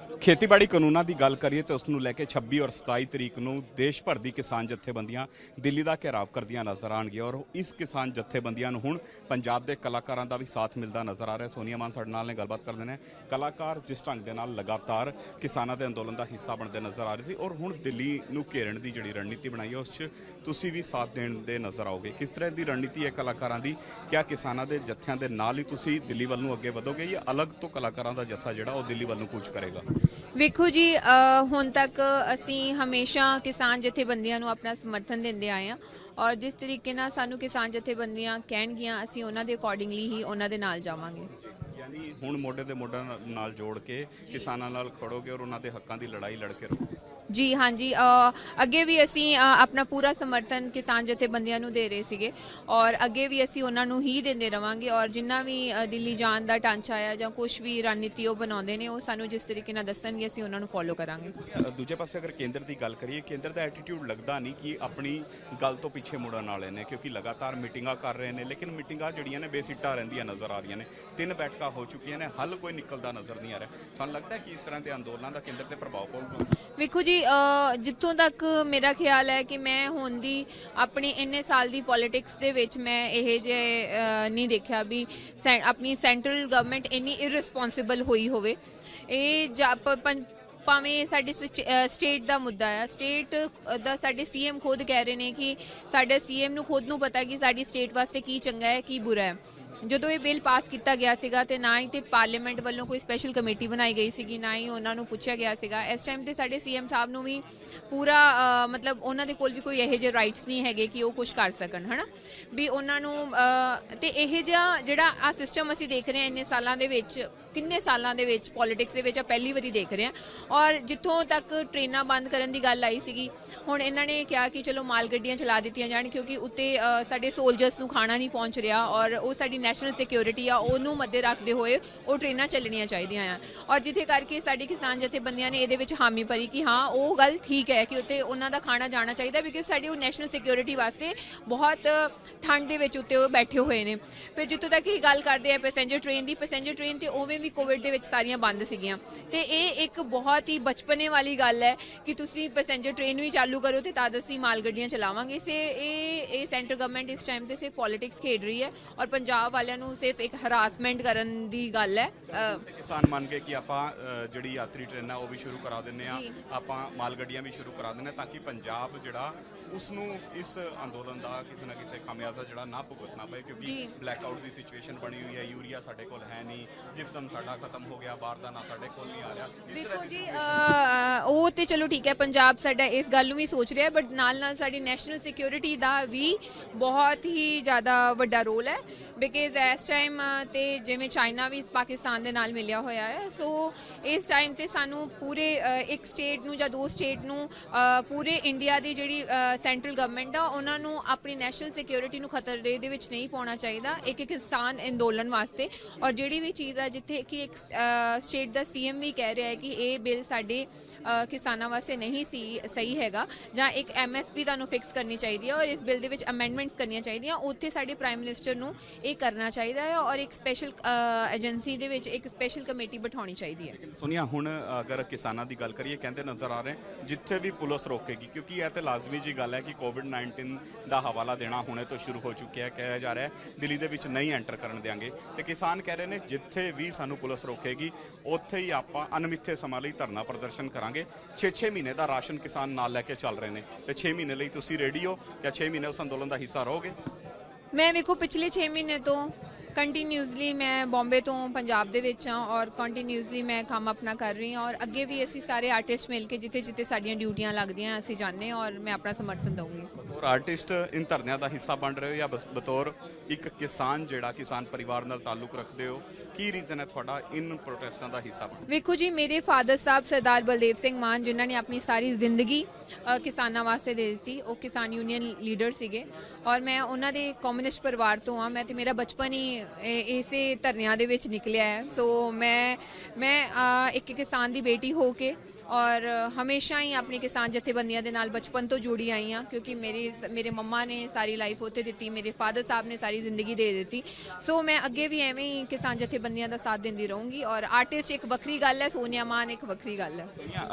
ਖੇਤੀਬਾੜੀ ਕਾਨੂੰਨਾਂ ਦੀ ਗੱਲ ਕਰੀਏ ਤਾਂ ਉਸ ਨੂੰ ਲੈ ਕੇ 26 ਔਰ 27 ਤਰੀਕ ਨੂੰ ਦੇਸ਼ ਭਰ ਦੀ ਕਿਸਾਨ ਜਥੇਬੰਦੀਆਂ ਦਿੱਲੀ ਦਾ ਘੇਰਾਵ ਕਰਦੀਆਂ ਨਜ਼ਰ ਆਉਣਗੀਆਂ ਔਰ ਇਸ ਕਿਸਾਨ ਜਥੇਬੰਦੀਆਂ ਨੂੰ ਹੁਣ ਪੰਜਾਬ ਦੇ ਕਲਾਕਾਰਾਂ ਦਾ ਵੀ ਸਾਥ ਮਿਲਦਾ ਨਜ਼ਰ ਆ ਰਿਹਾ। ਸੋਨੀਆ ਮਾਨ ਸਾਡੇ ਨਾਲ ਨੇ ਗੱਲਬਾਤ ਕਰਦੇ ਨੇ। ਕਲਾਕਾਰ ਜਿਸ ਢੰਗ ਦੇ ਨਾਲ ਲਗਾਤਾਰ ਕਿਸਾਨਾਂ ਦੇ ਅੰਦੋਲਨ ਦਾ ਹਿੱਸਾ ਬਣਦੇ ਨਜ਼ਰ ਆ ਰਹੇ ਸੀ ਔਰ ਹੁਣ ਦਿੱਲੀ ਨੂੰ ਘੇਰਨ ਦੀ ਜਿਹੜੀ ਰਣਨੀਤੀ ਬਣਾਈ ਹੈ ਉਸ 'ਚ ਤੁਸੀਂ ਵੀ ਸਾਥ ਦੇਣ ਦੇ ਨਜ਼ਰ ਆਓਗੇ। ਕਿਸ ਤਰ੍ਹਾਂ ਦੀ ਰਣਨੀਤੀ ਹੈ ਕਲਾਕਾਰਾਂ ਦੀ? ਕਿਆ ਕਿਸਾਨਾਂ ਦੇ ਜਥਿਆਂ ਦੇ ਨਾਲ ਹੀ ਤੁਸੀਂ ਦਿੱਲੀ ਵੱਲ ਨੂੰ ਅੱਗੇ ਵਧੋਗੇ ਜਾਂ ਅਲੱਗ ਤੋਂ ਕਲਾਕਾਰਾਂ ਦਾ ਜਥਾ ਜਿਹੜਾ ਉਹ ਦਿੱਲੀ ਵੱਲ ਨੂੰ ਕੂਚ ਕਰੇਗਾ? ਵੇਖੋ ਜੀ, ਹੁਣ ਤੱਕ ਅਸੀਂ ਹਮੇਸ਼ਾ ਕਿਸਾਨ ਜਥੇਬੰਦੀਆਂ ਨੂੰ ਆਪਣਾ ਸਮਰਥਨ ਦਿੰਦੇ ਆਏ ਹਾਂ ਔਰ ਜਿਸ ਤਰੀਕੇ ਨਾਲ ਸਾਨੂੰ ਕਿਸਾਨ ਜਥੇਬੰਦੀਆਂ ਕਹਿਣਗੀਆਂ ਅਸੀਂ ਉਹਨਾਂ ਦੇ ਅਕੋਰਡਿੰਗਲੀ ਹੀ ਉਹਨਾਂ ਦੇ ਨਾਲ ਜਾਵਾਂਗੇ। ਯਾਨੀ ਹੁਣ ਮੋਢੇ ਦੇ ਮੋਢਾ ਨਾਲ ਜੋੜ ਕੇ ਕਿਸਾਨਾਂ ਨਾਲ ਖੜੋਗੇ ਔਰ ਉਹਨਾਂ ਦੇ ਹੱਕਾਂ ਦੀ ਲੜਾਈ ਲੜ ਕੇ ਰਹੋਗੇ। ਜੀ ਹਾਂਜੀ, ਅੱਗੇ ਵੀ ਅਸੀਂ ਆਪਣਾ ਪੂਰਾ ਸਮਰਥਨ ਕਿਸਾਨ ਜਥੇਬੰਦੀਆਂ ਨੂੰ ਦੇ ਰਹੇ ਸੀਗੇ ਔਰ ਅੱਗੇ ਵੀ ਅਸੀਂ ਉਹਨਾਂ ਨੂੰ ਹੀ ਦਿੰਦੇ ਰਵਾਂਗੇ ਔਰ ਜਿੰਨਾ ਵੀ ਦਿੱਲੀ ਜਾਣ ਦਾ ਢਾਂਚਾ ਆ ਜਾਂ ਕੁਝ ਵੀ ਰਣਨੀਤੀ ਉਹ ਬਣਾਉਂਦੇ ਨੇ ਉਹ ਸਾਨੂੰ ਜਿਸ ਤਰੀਕੇ ਨਾਲ ਦੱਸਣਗੇ ਅਸੀਂ ਉਹਨਾਂ ਨੂੰ ਫੋਲੋ ਕਰਾਂਗੇ। ਦੂਜੇ ਪਾਸੇ ਅਗਰ ਕੇਂਦਰ ਦੀ ਗੱਲ ਕਰੀਏ, ਕੇਂਦਰ ਦਾ ਐਟੀਟਿਊਡ ਲੱਗਦਾ ਨਹੀਂ ਕਿ ਆਪਣੀ ਗੱਲ ਤੋਂ ਪਿੱਛੇ ਮੁੜਨ ਵਾਲੇ ਨੇ, ਕਿਉਂਕਿ ਲਗਾਤਾਰ ਮੀਟਿੰਗਾਂ ਕਰ ਰਹੇ ਨੇ ਲੇਕਿਨ ਮੀਟਿੰਗਾਂ ਜਿਹੜੀਆਂ ਨੇ ਬੇਸਿੱਟਾ ਰਹਿੰਦੀਆਂ ਨਜ਼ਰ ਆ ਰਹੀਆਂ ਨੇ। 3 ਬੈਠਕਾਂ ਹੋ ਚੁੱਕੀਆਂ ਨੇ, ਹੱਲ ਕੋਈ ਨਿਕਲਦਾ ਨਜ਼ਰ ਨਹੀਂ ਆ ਰਿਹਾ। ਤੁਹਾਨੂੰ ਲੱਗਦਾ ਹੈ ਕਿ ਇਸ ਤਰ੍ਹਾਂ ਦੇ ਅੰਦੋਲਨਾਂ ਦਾ ਕੇਂਦਰ ਤੇ ਪ੍ਰਭਾਵ ਪਊਗਾ? ਵੇਖੋ ਜੀ, ਜਿੱਥੋਂ ਤੱਕ ਮੇਰਾ ਖਿਆਲ ਹੈ ਕਿ ਮੈਂ ਹੁਣ ਦੀ ਆਪਣੀ ਇੰਨੇ ਸਾਲ ਦੀ ਪੋਲਿਟਿਕਸ ਦੇ ਵਿੱਚ ਮੈਂ ਇਹ ਜੇ ਨਹੀਂ ਦੇਖਿਆ ਵੀ ਆਪਣੀ ਸੈਂਟਰਲ ਗਵਰਨਮੈਂਟ ਇੰਨੀ ਇਰਰਿਸਪੌਂਸਿਬਲ ਹੋਈ ਹੋਵੇ। ਇਹ ਭਾਵੇਂ ਸਾਡੀ ਸਟੇਟ ਦਾ ਮੁੱਦਾ ਆ, ਸਟੇਟ ਦਾ ਸਾਡੇ ਸੀਐਮ ਖੁਦ ਕਹਿ ਰਹੇ ਨੇ ਕਿ ਸਾਡੇ ਸੀਐਮ ਨੂੰ ਖੁਦ ਨੂੰ ਪਤਾ ਕਿ ਸਾਡੀ ਸਟੇਟ ਵਾਸਤੇ ਕੀ ਚੰਗਾ ਹੈ ਕੀ ਬੁਰਾ ਹੈ। ਜਦੋਂ ਇਹ ਬਿੱਲ ਪਾਸ ਕੀਤਾ ਗਿਆ ਸੀਗਾ ਤੇ ਨਾ ਹੀ ਤੇ ਪਾਰਲੀਮੈਂਟ ਵੱਲੋਂ ਕੋਈ ਸਪੈਸ਼ਲ ਕਮੇਟੀ ਬਣਾਈ ਗਈ ਸੀਗੀ, ਨਾ ਹੀ ਉਹਨਾਂ ਨੂੰ ਪੁੱਛਿਆ ਗਿਆ ਸੀਗਾ। ਇਸ ਟਾਈਮ ਤੇ ਸਾਡੇ ਸੀਐਮ ਸਾਹਿਬ ਨੂੰ ਵੀ ਪੂਰਾ ਮਤਲਬ ਉਹਨਾਂ ਦੇ ਕੋਲ ਵੀ ਕੋਈ ਇਹੋ ਜਿਹੇ ਰਾਈਟਸ ਨਹੀਂ ਹੈਗੇ ਕਿ ਉਹ ਕੁਝ ਕਰ ਸਕਣ, ਹਨਾ ਵੀ ਉਹਨਾਂ ਨੂੰ ਤੇ ਇਹ ਜਿਹਾ ਜਿਹੜਾ ਆ ਸਿਸਟਮ ਅਸੀਂ ਦੇਖ ਰਹੇ ਹਾਂ ਇੰਨੇ ਸਾਲਾਂ ਦੇ ਵਿੱਚ, ਕਿੰਨੇ ਸਾਲਾਂ ਦੇ ਵਿੱਚ ਪੋਲਿਟਿਕਸ ਦੇ ਵਿੱਚ ਪਹਿਲੀ ਵਾਰੀ ਦੇਖ ਰਹੇ ਹਾਂ। ਔਰ ਜਿੱਥੋਂ ਤੱਕ ਟ੍ਰੇਨਾਂ ਬੰਦ ਕਰਨ ਦੀ ਗੱਲ ਆਈ ਸੀਗੀ, ਹੁਣ ਇਹਨਾਂ ਨੇ ਕਿਹਾ ਕਿ ਚਲੋ ਮਾਲ ਗੱਡੀਆਂ ਚਲਾ ਦਿੱਤੀਆਂ ਜਾਣ ਕਿਉਂਕਿ ਉੱਤੇ ਸਾਡੇ ਸੋਲਜਰਸ ਨੂੰ ਖਾਣਾ ਨਹੀਂ ਪਹੁੰਚ ਰਿਹਾ ਔਰ ਉਹ ਸਾਡੀ ਨੈਸ਼ਨਲ ਸਿਕਿਉਰਿਟੀ ਆ ਉਹਨੂੰ ਮੱਦੇ ਰੱਖਦੇ ਹੋਏ ਉਹ ਟ੍ਰੇਨਾਂ ਚੱਲਣੀਆਂ ਚਾਹੀਦੀਆਂ ਆ। ਔਰ ਜਿੱਥੇ ਕਰਕੇ ਸਾਡੀ ਕਿਸਾਨ ਜਥੇਬੰਦੀਆਂ ਨੇ ਇਹਦੇ ਵਿੱਚ ਹਾਮੀ ਭਰੀ ਕਿ ਹਾਂ ਉਹ ਗੱਲ ਠੀਕ ਹੈ ਕਿ ਉੱਤੇ ਉਹਨਾਂ ਦਾ ਖਾਣਾ ਜਾਣਾ ਚਾਹੀਦਾ ਬਿਕਾਜ਼ ਸਾਡੀ ਉਹ ਨੈਸ਼ਨਲ ਸਿਕਿਉਰਿਟੀ ਵਾਸਤੇ ਬਹੁਤ ਠੰਡ ਦੇ ਵਿੱਚ ਉੱਤੇ ਉਹ ਬੈਠੇ ਹੋਏ ਨੇ। ਫਿਰ ਜਿੱਥੋਂ ਤੱਕ ਇਹ ਗੱਲ ਕਰਦੇ ਆ ਪੈਸੇਂਜਰ ਟ੍ਰੇਨ ਤੇ ਉਵੇਂ ਵੀ ਕੋਵਿਡ ਦੇ ਵਿੱਚ ਸਾਰੀਆਂ ਬੰਦ ਸੀਗੀਆਂ ਤੇ ਇਹ ਇੱਕ ਬਹੁਤ ਹੀ ਬਚਪਨੇ ਵਾਲੀ ਗੱਲ ਹੈ ਕਿ ਤੁਸੀਂ ਪੈਸੇਂਜਰ ਟ੍ਰੇਨ ਵੀ ਚਾਲੂ ਕਰੋ ਤੇ ਤਦ ਅਸੀਂ ਮਾਲ ਗੱਡੀਆਂ ਚਲਾਵਾਂਗੇ। ਇਹ ਸੈਂਟਰ ਗਵਰਨਮੈਂਟ ਇਸ ਟਾਈਮ ਤੇ ਸਿਰਫ ਪੋਲਿਟਿਕਸ ਖੇਡ ਰਹੀ ਹੈ ਔਰ ਪੰਜਾਬ ਵਾਲਿਆਂ ਨੂੰ ਸਿਰਫ ਇੱਕ ਹਰਾਸਮੈਂਟ ਕਰਨ ਦੀ ਗੱਲ ਹੈ। ਕਿਸਾਨ ਮੰਨ ਗਏ ਕਿ ਆਪਾਂ ਜਿਹੜੀ ਯਾਤਰੀ ਟ੍ਰੇਨਾਂ ਉਹ ਵੀ ਸ਼ੁਰੂ ਕਰਾ ਦਿੰਦੇ ਆ, ਆਪਾਂ ਮਾਲ ਗੱਡੀਆਂ ਵੀ ਸ਼ੁਰੂ ਕਰਾ ਦਿੰਦੇ ਤਾਂ ਕਿ ਪੰਜਾਬ ਜਿਹੜਾ ਉਸ ਨੂੰ ਇਸ ਅੰਦੋਲਨ ਦਾ ਕਿਤੇ ਨਾ ਕਿਤੇ ਖਾਮਿਆਜ਼ਾ ਜਿਹੜਾ ਨਾ ਭੁਗਤਣਾ ਪਏ ਕਿਉਂਕਿ ਬਲੈਕ ਆਊਟ ਦੀ ਸਿਚੁਏਸ਼ਨ ਬਣੀ ਹੋਈ ਹੈ। ਯੂਰੀਆ ਸਾਡੇ ਕੋਲ ਹੈ ਨਹੀਂ, ਜਿਪਸਮ ਸਾਡਾ ਖਤਮ ਹੋ ਗਿਆ, ਬਾਰਦਾਨਾ ਸਾਡੇ ਕੋਲ ਨਹੀਂ ਆ ਰਿਹਾ। ਦੇਖੋ ਜੀ, ਉਹ ਤੇ ਚਲੋ ਠੀਕ ਹੈ, ਪੰਜਾਬ ਸਾਡਾ ਇਸ ਗੱਲ ਨੂੰ ਵੀ ਸੋਚ ਰਿਹਾ ਬਟ ਨਾਲ ਨਾਲ ਸਾਡੀ ਨੈਸ਼ਨਲ ਸਿਕਿਉਰਿਟੀ ਦਾ ਵੀ ਬਹੁਤ ਹੀ ਜ਼ਿਆਦਾ ਵੱਡਾ ਰੋਲ ਹੈ ਬਿਕਾਜ਼ ਇਸ ਟਾਈਮ ਤੇ ਜਿਵੇਂ ਚਾਈਨਾ ਵੀ ਪਾਕਿਸਤਾਨ ਦੇ ਨਾਲ ਮਿਲਿਆ ਹੋਇਆ ਹੈ। ਸੋ ਇਸ ਟਾਈਮ ਤੇ ਸਾਨੂੰ ਪੂਰੇ ਇੱਕ ਸਟੇਟ ਨੂੰ ਜਾਂ 2 ਸਟੇਟ ਨੂੰ ਪੂਰੇ ਇੰਡੀਆ ਦੀ ਜਿਹੜੀ ਸੈਂਟਰਲ ਗਵਰਨਮੈਂਟ ਆ ਉਹਨਾਂ ਨੂੰ ਆਪਣੀ ਨੈਸ਼ਨਲ ਸਿਕਿਉਰਿਟੀ ਨੂੰ ਖਤਰੇ ਦੇ ਵਿੱਚ ਨਹੀਂ ਪਾਉਣਾ ਚਾਹੀਦਾ ਇੱਕ ਕਿਸਾਨ ਅੰਦੋਲਨ ਵਾਸਤੇ। ਔਰ ਜਿਹੜੀ ਵੀ ਚੀਜ਼ ਆ ਜਿੱਥੇ ਕਿ ਇੱਕ ਸਟੇਟ ਦਾ ਸੀਐਮ ਵੀ ਕਹਿ ਰਿਹਾ ਹੈ ਕਿ ਇਹ ਬਿੱਲ ਸਾਡੇ ਕਿਸਾਨਾਂ ਵਾਸਤੇ ਨਹੀਂ ਸਹੀ ਹੈਗਾ ਜਾਂ ਇੱਕ ਐਮਐਸਪੀ ਤੁਹਾਨੂੰ ਫਿਕਸ ਕਰਨੀ ਚਾਹੀਦੀ ਹੈ ਔਰ ਇਸ ਬਿੱਲ ਦੇ ਵਿੱਚ ਅਮੈਂਡਮੈਂਟਸ ਕਰਨੀਆਂ ਚਾਹੀਦੀਆਂ, ਉੱਥੇ ਸਾਡੇ ਪ੍ਰਾਈਮ ਮਿਨਿਸਟਰ ਨੂੰ ਇਹ ਕਰਨਾ ਚਾਹੀਦਾ ਹੈ ਔਰ ਇੱਕ ਸਪੈਸ਼ਲ ਏਜੰਸੀ ਦੇ ਵਿੱਚ ਇੱਕ ਸਪੈਸ਼ਲ ਕਮੇਟੀ ਬਿਠਾਉਣੀ ਚਾਹੀਦੀ ਹੈ। ਸੋਨੀਆ, ਹੁਣ ਅਗਰ ਕਿਸਾਨਾਂ ਦੀ ਗੱਲ ਕਰੀਏ ਕਹਿੰਦੇ ਨਜ਼ਰ ਆ ਰਹੇ ਜਿੱਥੇ ਵੀ ਪੁਲਿਸ ਰੋਕੇਗੀ ਕਿਉਂਕਿ ਇਹ ਤੇ ਲਾਜ਼ਮੀ ਜੀ ਗੱਲ ਹੈ ਕਿ ਕੋਵਿਡ-19 ਦਾ ਹਵਾਲਾ ਦੇਣਾ ਹੁਣੇ ਤੋਂ ਸ਼ੁਰੂ ਹੋ ਚੁੱਕਿਆ ਹੈ। ਕਿਹਾ ਜਾ ਰਿਹਾ ਹੈ ਦਿੱਲੀ ਦੇ ਵਿੱਚ ਨਹੀਂ ਐਂਟਰ ਕਰਨ ਦੇਵਾਂਗੇ ਤੇ ਕਿਸਾਨ ਕਹਿ ਰਹੇ ਨੇ ਜਿੱਥੇ ਵੀ ਸਾਨੂੰ ਪੁਲਿਸ ਰੋਕੇਗੀ ਉੱਥੇ ਹੀ ਆਪਾਂ ਅਣਮਿੱਥੇ ਸਮਾਂ ਲਈ ਧਰਨਾ ਪ੍ਰਦਰਸ਼ਨ ਕਰਾਂਗੇ। 6 ਮਹੀਨੇ ਦਾ ਰਾਸ਼ਨ ਕਿਸਾਨ ਨਾਲ ਲੈ ਕੇ ਚੱਲ ਰਹੇ ਨੇ ਤੇ 6 ਮਹੀਨੇ ਲਈ ਤੁਸੀਂ ਰੈਡੀ ਹੋ ਜਾਂ 6 ਮਹੀਨੇ ਉਸ ਅੰਦੋਲਨ ਦਾ ਹਿੱਸਾ ਰਹੋਗੇ? ਮੈਂ ਵੇਖੋ ਪਿਛਲੇ 6 ਮਹੀਨੇ ਤੋਂ ਕੰਟੀਨਿਊਸਲੀ ਮੈਂ ਬੰਬੇ ਤੋਂ ਪੰਜਾਬ ਦੇ ਵਿੱਚ ਹਾਂ ਔਰ ਕੰਟੀਨਿਊਸਲੀ ਮੈਂ ਕੰਮ ਆਪਣਾ ਕਰ ਰਹੀ ਹਾਂ ਔਰ ਅੱਗੇ ਵੀ ਅਸੀਂ ਸਾਰੇ ਆਰਟਿਸਟ ਮਿਲ ਕੇ ਜਿੱਥੇ ਜਿੱਥੇ ਸਾਡੀਆਂ ਡਿਊਟੀਆਂ ਲੱਗਦੀਆਂ ਅਸੀਂ ਜਾਂਦੇ ਔਰ ਮੈਂ ਆਪਣਾ ਸਮਰਥਨ ਦਊਂਗੀ। ਬਤੌਰ ਆਰਟਿਸਟ ਇਨ ਧਰਨਿਆਂ ਦਾ ਹਿੱਸਾ ਬਣ ਰਹੇ ਹੋ ਜਾਂ ਬਤੌਰ ਇੱਕ ਕਿਸਾਨ ਜਿਹੜਾ ਕਿਸਾਨ ਪਰਿਵਾਰ ਨਾਲ ਤਾਲੁਕ ਰੱਖਦੇ ਹੋ, ਕੀ ਰੀਜ਼ਨ ਹੈ ਤੁਹਾਡਾ ਇਨ ਪ੍ਰੋਟੈਸਟਾਂ ਦਾ ਹਿੱਸਾ ਬਣਨ? ਵੇਖੋ ਜੀ, ਮੇਰੇ ਫਾਦਰ ਸਾਹਿਬ ਸਰਦਾਰ ਬਲਦੇਵ ਸਿੰਘ ਮਾਨ ਜਿਨ੍ਹਾਂ ਨੇ ਆਪਣੀ ਸਾਰੀ ਜ਼ਿੰਦਗੀ ਕਿਸਾਨਾਂ ਵਾਸਤੇ ਦੇ ਦਿੱਤੀ, ਉਹ ਕਿਸਾਨ ਯੂਨੀਅਨ ਲੀਡਰ ਸੀਗੇ ਔਰ ਮੈਂ ਉਹਨਾਂ ਦੇ ਕਮਿਊਨਿਸਟ ਪਰਿਵਾਰ ਤੋਂ ਹਾਂ। ਮੈਂ ਤੇ ਮੇਰਾ ਬਚਪਨ ਹੀ ਇਸੇ ਧਰਨਿਆਂ ਦੇ ਵਿੱਚ ਨਿਕਲਿਆ ਹੈ। ਸੋ ਮੈਂ ਇੱਕ ਕਿਸਾਨ ਦੀ ਬੇਟੀ ਹੋ ਕੇ ਔਰ ਹਮੇਸ਼ਾ ਹੀ ਆਪਣੀ ਕਿਸਾਨ ਜਥੇਬੰਦੀਆਂ ਦੇ ਨਾਲ ਬਚਪਨ ਤੋਂ ਜੁੜੀ ਆਈ ਹਾਂ ਕਿਉਂਕਿ ਮੇਰੇ ਮੰਮਾ ਨੇ ਸਾਰੀ ਲਾਈਫ ਉੱਥੇ ਦਿੱਤੀ, ਮੇਰੇ ਫਾਦਰ ਸਾਹਿਬ ਨੇ ਸਾਰੀ ਸਾਰੀ ਜ਼ਿੰਦਗੀ ਦੇ ਦਿੱਤੀ। ਸੋ ਮੈਂ ਅੱਗੇ ਵੀ ਐਵੇਂ ਹੀ ਕਿਸਾਨ ਜਥੇਬੰਦੀਆਂ ਦਾ ਸਾਥ ਦਿੰਦੀ ਰਹੂੰਗੀ। ਔਰ ਆਰਟਿਸਟ ਇੱਕ ਵੱਖਰੀ ਗੱਲ ਹੈ, ਸੋਨੀਆ ਮਾਨ ਇੱਕ ਵੱਖਰੀ ਗੱਲ ਹੈ।